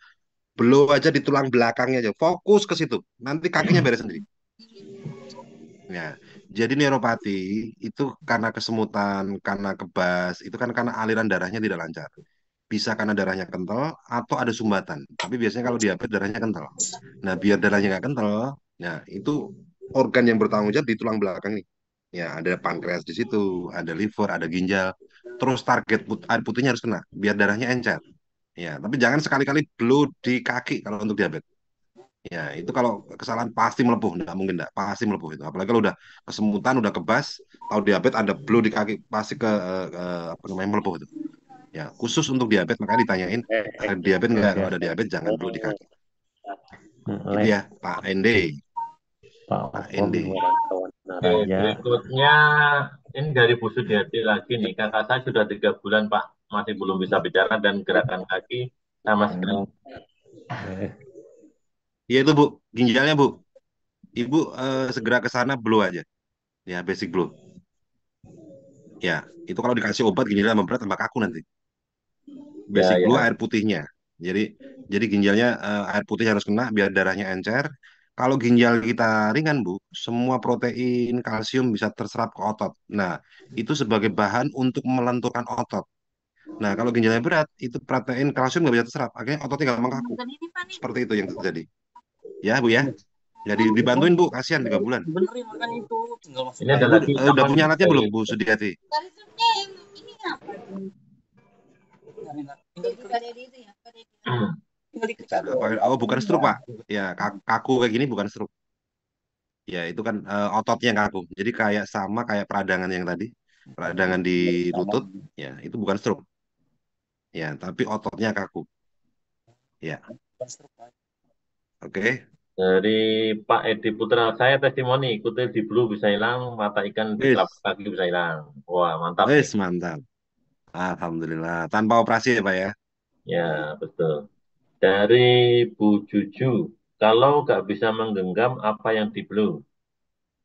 Speaker 1: Blow aja di tulang belakangnya aja. Fokus ke situ. Nanti kakinya beres sendiri. Ya, jadi neuropati itu karena kesemutan, karena kebas, itu kan karena aliran darahnya tidak lancar. Bisa karena darahnya kental atau ada sumbatan. Tapi biasanya kalau diabetes darahnya kental. Nah, biar darahnya nggak kental, nah itu organ yang bertanggung jawab di tulang belakang nih. Ya, ada pankreas di situ, ada liver, ada ginjal. Terus target air putihnya harus kena, biar darahnya encer. Ya, tapi jangan sekali-kali blow di kaki kalau untuk diabetes. Ya, itu kalau kesalahan pasti melepuh, nggak mungkin nggak, pasti melepuh itu. Apalagi kalau udah kesemutan, udah kebas, tahu diabetes ada blow di kaki, pasti apa namanya melepuh itu. Ya, khusus untuk diabetes makanya ditanyain ada diabetes nggak? Kalau ada diabetes jangan blow di kaki. Gitu ya, Pak Ende. Pak Ende.
Speaker 2: Oke, berikutnya ini dari Bu Sudiati lagi nih. Kakak saya sudah 3 bulan, Pak, masih belum bisa bicara dan gerakan kaki sama sekali.
Speaker 1: Iya itu Bu, ginjalnya Bu. Ibu segera ke sana blow aja. Ya, basic blow. Ya, itu kalau dikasih obat ginjalnya tambah berat tambah kaku nanti. Basic
Speaker 2: Ya,
Speaker 1: blow
Speaker 2: ya.
Speaker 1: air putihnya. Jadi ginjalnya air putih harus kena biar darahnya encer. Kalau ginjal kita ringan Bu, semua protein, kalsium bisa terserap ke otot. Nah, itu sebagai bahan untuk melenturkan otot. Nah, kalau ginjalnya berat, itu protein, kalsium nggak bisa terserap. Akhirnya ototnya gampang kaku. Seperti itu yang terjadi. Ya Bu ya. Ya dibantuin Bu, kasihan 3 bulan.
Speaker 2: Ini ada
Speaker 1: Ibu
Speaker 2: lagi
Speaker 1: udah punya alatnya belum Bu Sudiati?
Speaker 3: Kalisumnya yang ini apa? Jadi pada itu ya, pada itu.
Speaker 1: Oh bukan stroke Pak. Ya kaku kayak gini bukan stroke. Ya itu kan ototnya yang kaku. Jadi kayak sama kayak peradangan yang tadi, peradangan di lutut. Ya itu bukan stroke. Ya tapi ototnya kaku. Ya oke.
Speaker 2: dari Pak Edi Putra. Saya testimoni, kutil di blue bisa hilang, mata ikan di telapak kaki bisa hilang. Wah, mantap nih.
Speaker 1: Mantap. Alhamdulillah. Tanpa operasi ya Pak ya.
Speaker 2: Ya, betul. Dari Bu Juju, kalau nggak bisa menggenggam apa yang di blue?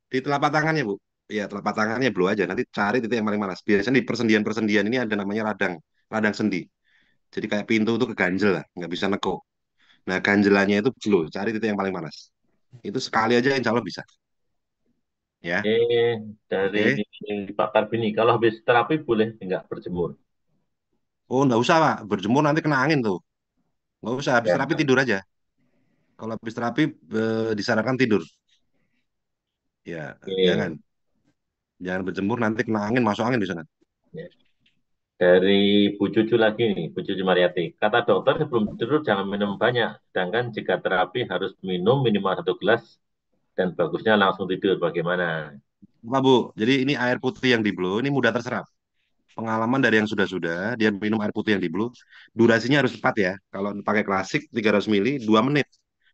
Speaker 1: Di telapak tangannya Bu. Ya telapak tangannya blow aja. Nanti cari titik yang paling malas. Biasanya di persendian-persendian ini ada namanya radang, radang sendi. Jadi kayak pintu itu keganjel lah, nggak bisa neko. Nah ganjelannya itu blow. Cari titik yang paling malas. Itu sekali aja insya Allah bisa. Ya.
Speaker 2: Dari
Speaker 1: Oke.
Speaker 2: Pak Karbini, kalau habis terapi boleh nggak berjemur?
Speaker 1: Oh nggak usah Pak. Berjemur nanti kena angin tuh. Nggak usah. Habis
Speaker 2: Ya.
Speaker 1: terapi tidur aja. Kalau habis terapi disarankan tidur. Ya jangan.
Speaker 2: Oke.
Speaker 1: Jangan berjemur nanti kena angin masuk angin di sana.
Speaker 2: Ya. Dari Bu Cucu lagi nih, Bu Cucu Mariati. Kata dokter sebelum tidur jangan minum banyak, sedangkan jika terapi harus minum minimal 1 gelas dan bagusnya langsung tidur. Bagaimana?
Speaker 1: Pak Bu, jadi ini air putih yang di blow ini mudah terserap. Pengalaman dari yang sudah-sudah, dia minum air putih yang di blue, durasinya harus cepat ya. Kalau pakai klasik 300 mili, 2 menit.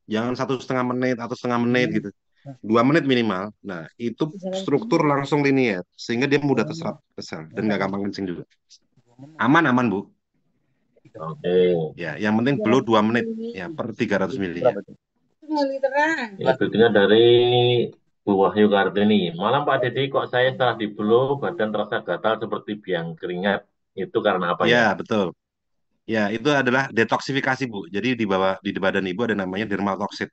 Speaker 1: Jangan 1,5 menit atau setengah menit gitu. 2 menit minimal. Nah, itu struktur langsung linier. Sehingga dia mudah terserap ke sel. Dan nggak gampang kencing juga. Aman-aman, Bu.
Speaker 2: Oke.
Speaker 1: Ya, yang penting blue 2 menit. Ya, per 300 mili. Ya.
Speaker 3: Literan.
Speaker 2: Ya, berikutnya dari Bu Wahyu Kartini. Malam Pak Dedi, kok saya setelah di blow badan terasa gatal seperti biang keringat. Itu karena apa ya?
Speaker 1: Ya, betul. Ya, itu adalah detoksifikasi, Bu. Jadi di bawah di badan Ibu ada namanya dermatoxid.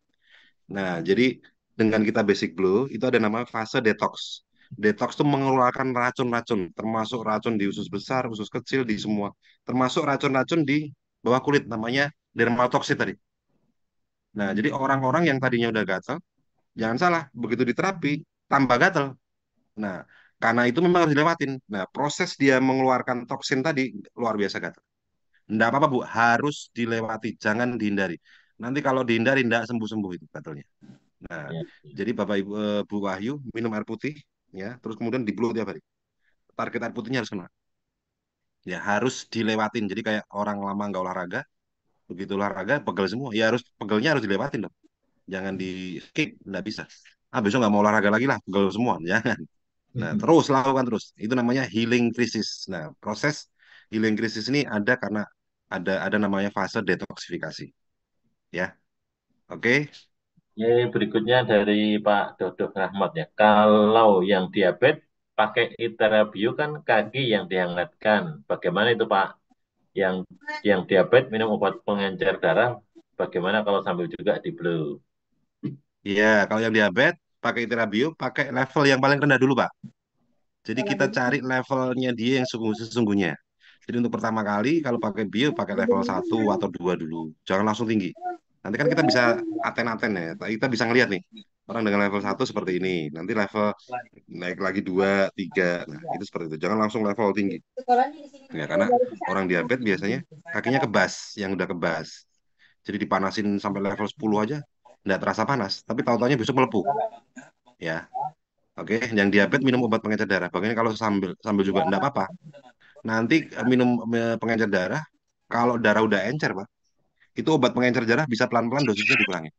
Speaker 1: Nah, jadi dengan kita basic blue itu ada nama fase detox. Detox itu mengeluarkan racun-racun, termasuk racun di usus besar, usus kecil, di semua. Termasuk racun-racun di bawah kulit, namanya dermatoxid tadi. Nah, jadi orang-orang yang tadinya udah gatal, jangan salah, begitu diterapi, tambah gatal. Nah, karena itu memang harus dilewatin. Nah, proses dia mengeluarkan toksin tadi, luar biasa gatal. Enggak apa-apa, Bu, harus dilewati, jangan dihindari. Nanti kalau dihindari, enggak sembuh-sembuh itu gatalnya. Nah,
Speaker 2: Ya.
Speaker 1: jadi Bapak Ibu Bu Wahyu minum air putih ya, terus kemudian di blow tiap hari. Target air putihnya harus kena. Ya harus dilewatin. Jadi kayak orang lama nggak olahraga, begitu olahraga pegel semua. Ya harus pegelnya harus dilewatin dong. Jangan di skip, nggak bisa. besok nggak mau olahraga lagi lah, pegel semua. Jangan. Nah, terus lakukan terus. Itu namanya healing krisis. Nah, proses healing krisis ini ada karena ada namanya fase detoksifikasi. Ya, oke.
Speaker 2: Berikutnya dari Pak Dodok Rahmat ya. Kalau yang diabetes pakai Iterabio kan kaki yang dihangatkan. Bagaimana itu Pak? Yang diabetes minum obat pengencer darah. Bagaimana kalau sambil juga di blue?
Speaker 1: Ya, kalau yang diabetes pakai Iterabio, pakai level yang paling rendah dulu, Pak. Jadi kita cari levelnya dia yang sesungguhnya. Jadi untuk pertama kali kalau pakai bio pakai level 1 atau 2 dulu. Jangan langsung tinggi. Nanti kan kita bisa aten-aten ya. Kita bisa ngelihat nih. Orang dengan level 1 seperti ini. Nanti level naik lagi 2, 3. Nah, itu seperti itu. Jangan langsung level tinggi. Ya, karena orang diabetes biasanya kakinya kebas, yang udah kebas. Jadi dipanasin sampai level 10 aja nggak terasa panas, tapi tahu-taunya besok melepuh. Ya. Oke, yang diabetes minum obat pengencer darah. Bagaimana kalau sambil sambil juga enggak apa-apa. Nanti minum pengencer darah, kalau darah udah encer, Pak, itu obat pengencer darah bisa pelan-pelan dosisnya dikurangi.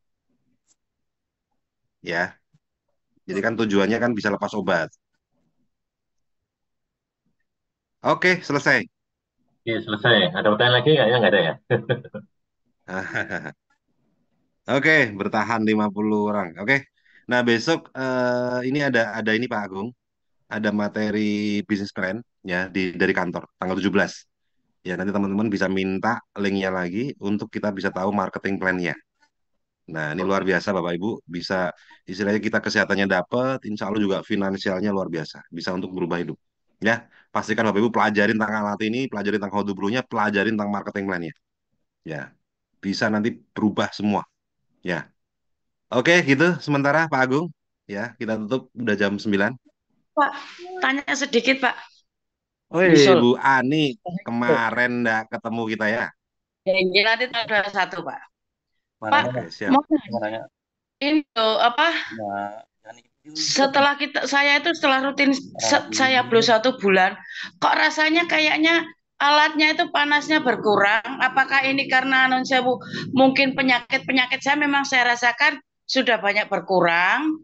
Speaker 1: Ya, jadi kan tujuannya kan bisa lepas obat. Oke, selesai.
Speaker 2: Oke, selesai. Ada pertanyaan lagi nggak? Ya, nggak ada ya?
Speaker 1: Oke, bertahan 50 orang. Oke. Nah, besok ini ada ini Pak Agung, ada materi bisnis plan ya dari kantor tanggal 17. Ya, nanti teman-teman bisa minta linknya lagi untuk kita bisa tahu marketing plan-nya. Nah, ini luar biasa Bapak Ibu, bisa istilahnya kita kesehatannya dapat, insya Allah juga finansialnya luar biasa, bisa untuk berubah hidup. Ya, pastikan Bapak Ibu pelajarin tentang alat ini, pelajarin tentang how to Blue-nya, pelajarin tentang marketing plan-nya. Ya, bisa nanti berubah semua. Ya, oke gitu sementara Pak Agung. Ya, kita tutup udah jam 9.
Speaker 12: Pak, tanya sedikit Pak.
Speaker 1: Woi,
Speaker 12: Nyusul.
Speaker 1: Bu Ani, kemarin nggak ketemu kita ya?
Speaker 12: Janji nanti tanggal 1 Pak. Pak,
Speaker 1: Oke, siap.
Speaker 12: mau ini tuh apa? Setelah setelah rutin saya belum 1 bulan, kok rasanya kayaknya alatnya itu panasnya berkurang. Apakah ini karena non sewu mungkin penyakit saya memang saya rasakan sudah banyak berkurang.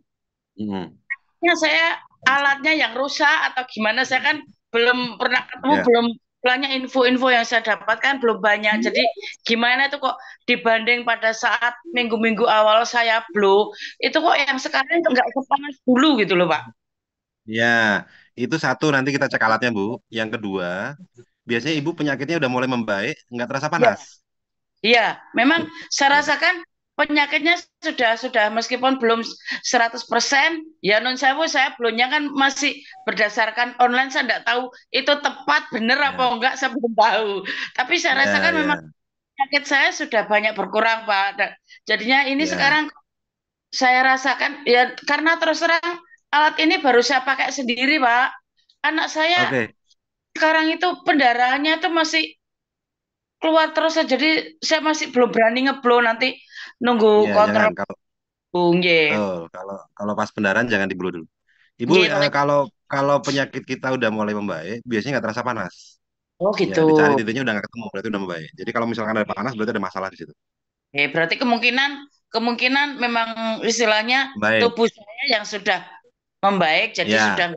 Speaker 12: Ya saya alatnya yang rusak atau gimana, saya kan belum pernah ketemu, belum banyak info-info yang saya dapatkan belum banyak. Jadi gimana itu kok dibanding pada saat minggu-minggu awal saya blow, itu kok yang sekarang nggak sepanas dulu gitu loh Pak.
Speaker 1: Ya, itu satu nanti kita cek alatnya Bu. Yang kedua, biasanya Ibu penyakitnya udah mulai membaik, nggak terasa panas.
Speaker 12: Iya, memang saya rasakan penyakitnya sudah meskipun belum 100%, ya non sewu saya belumnya kan masih berdasarkan online, saya tidak tahu itu tepat benar apa enggak, saya belum tahu. Tapi saya rasakan memang penyakit saya sudah banyak berkurang Pak. Jadinya ini sekarang saya rasakan ya karena terus terang alat ini baru saya pakai sendiri Pak. Anak saya sekarang itu pendarahannya itu masih keluar terus, jadi saya masih belum berani ngeblow, nanti nunggu kontrol.
Speaker 1: Kalau pas pendarahan jangan di blow dulu. Ibu kalau penyakit kita udah mulai membaik, biasanya nggak terasa panas.
Speaker 12: Oh gitu.
Speaker 1: Ya, dicari titiknya udah nggak ketemu, berarti udah membaik. Jadi kalau misalkan ada panas, berarti ada masalah di situ.
Speaker 12: Berarti kemungkinan memang istilahnya tubuh saya yang sudah membaik, jadi sudah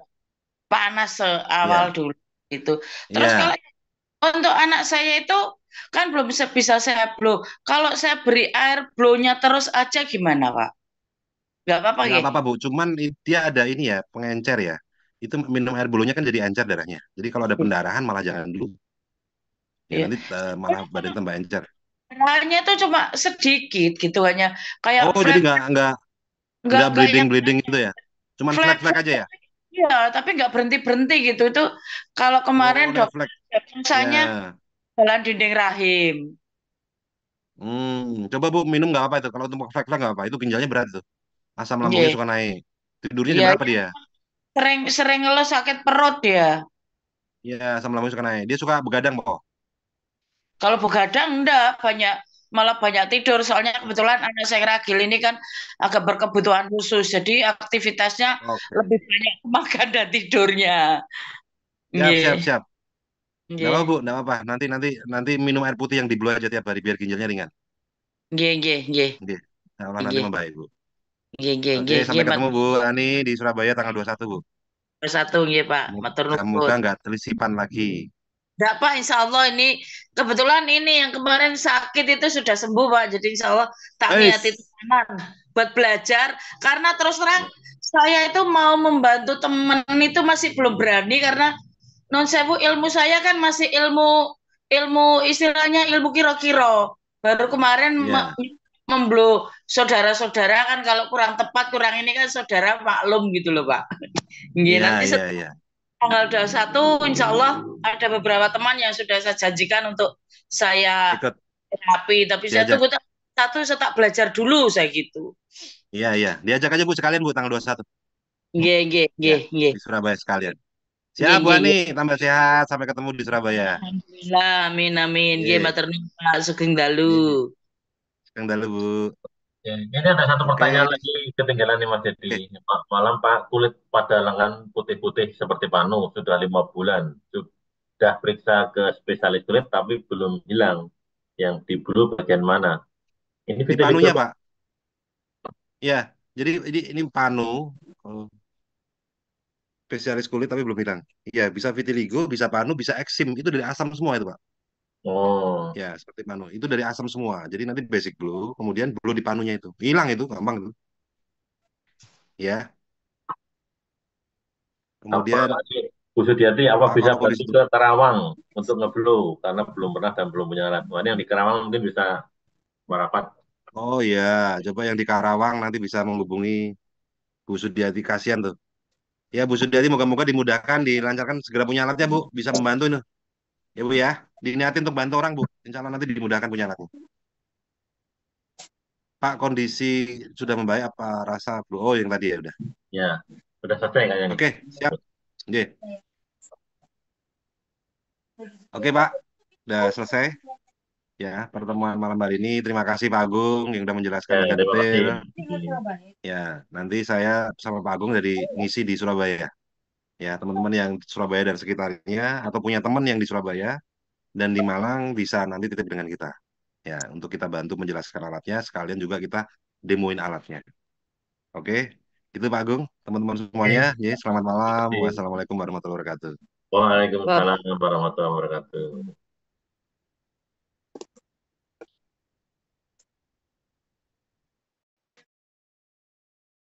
Speaker 12: panas awal dulu gitu. Terus kalau untuk anak saya itu kan belum bisa saya blow. Kalau saya beri air blow-nya terus aja gimana Pak? Nggak apa-apa
Speaker 1: ya? Nggak apa-apa Bu, cuman dia ada ini ya, pengencer ya. Itu minum air blow-nya kan jadi encer darahnya. Jadi kalau ada pendarahan malah jangan dulu. Ya nanti malah badan tambah encer.
Speaker 12: Darahnya itu cuma sedikit gitu, hanya kayak
Speaker 1: jadi nggak bleeding gitu ya? Cuman flek-flek aja ya?
Speaker 12: Iya, tapi nggak berhenti gitu. Itu kalau kemarin dokter misalnya jalan dinding rahim.
Speaker 1: Coba Bu minum nggak apa itu. Kalau untuk flek-flek nggak apa. Itu ginjalnya berat tuh. Asam lambungnya suka naik. Tidurnya jam berapa dia?
Speaker 12: Sering ngeluh sakit perut dia.
Speaker 1: Iya, asam lambungnya suka naik. Dia suka begadang kok.
Speaker 12: Kalau begadang enggak, malah banyak tidur. Soalnya kebetulan anak saya Ragil ini kan agak berkebutuhan khusus, jadi aktivitasnya lebih banyak makan dan tidurnya.
Speaker 1: Siap. Nggak apa Bu, nggak apa. Nanti minum air putih yang di blow aja tiap hari biar ginjalnya ringan.
Speaker 12: Nggih.
Speaker 1: Nanti membaik Bu. Oke, sampai ketemu Bu Ani di Surabaya tanggal 21, Bu.
Speaker 12: 21 nggih Pak, matur nuwun.
Speaker 1: Semoga nggak telisipan lagi.
Speaker 12: Enggak Pak, insya Allah ini kebetulan ini yang kemarin sakit itu sudah sembuh Pak, jadi insya Allah tak niati teman buat belajar karena terus terang saya itu mau membantu temen itu masih belum berani karena non sewu ilmu saya kan masih ilmu istilahnya ilmu kiro-kiro. Baru kemarin membelu saudara-saudara kan kalau kurang tepat kurang ini kan saudara maklum gitu loh Pak. Nanti tanggal 21 insya Allah ada beberapa teman yang sudah saya janjikan untuk saya terapi, tapi saya tunggu satu saya tak belajar dulu saya gitu.
Speaker 1: Iya, diajak aja Bu sekalian Bu tanggal 21.
Speaker 12: Nggih.
Speaker 1: Di Surabaya sekalian. Siap Bu Ani, tambah sehat sampai ketemu di Surabaya.
Speaker 12: Alhamdulillah, amin. Nggih, matur nuwun Pak, sugeng dalu.
Speaker 1: Sugeng dalu Bu.
Speaker 2: Ya, ini ada satu pertanyaan lagi ketinggalan nih Mas Dedi. Malam Pak, kulit pada lengan putih-putih seperti panu sudah 5 bulan. Sudah periksa ke spesialis kulit tapi belum hilang. Yang di bulu bagian mana? Ini
Speaker 1: di panunya Pak. Ya, jadi ini panu. Spesialis kulit tapi belum hilang. Iya, bisa vitiligo, bisa panu, bisa eksim. Itu dari asam semua itu Pak.
Speaker 2: Oh.
Speaker 1: Ya, seperti panu. Itu dari asam semua. Jadi nanti basic blue, kemudian blue di panunya itu. Hilang itu, gampang itu. Ya. Kemudian
Speaker 2: Bu Sudiati, apa bisa bantu ke Karawang untuk ngeblow karena belum pernah dan belum punya alat. Ini yang di Karawang mungkin bisa merapat.
Speaker 1: Oh iya, coba yang di Karawang nanti bisa menghubungi Bu Sudiati, kasihan tuh. Ya Bu Sudiati, moga-moga dimudahkan, dilancarkan, segera punya alatnya Bu, bisa membantu itu. Ya Bu ya, diniatin untuk bantu orang Bu, insya Allah nanti dimudahkan punya alatnya. Pak, kondisi sudah membaik apa rasa flu? Oh, yang tadi ya udah.
Speaker 2: Ya, sudah selesai kayaknya.
Speaker 1: Oke, siap. Oke Pak, udah selesai. Ya, pertemuan malam hari ini. Terima kasih Pak Agung yang sudah menjelaskan dengan detail. Ya, nanti saya sama Pak Agung dari ngisi di Surabaya. Ya, teman-teman yang di Surabaya dan sekitarnya atau punya teman yang di Surabaya dan di Malang bisa nanti titip dengan kita. Ya, untuk kita bantu menjelaskan alatnya, sekalian juga kita demoin alatnya. Oke, itu Pak Agung, teman-teman semuanya. Ya, selamat malam. Wassalamualaikum warahmatullahi wabarakatuh.
Speaker 2: Waalaikumsalam warahmatullahi wabarakatuh.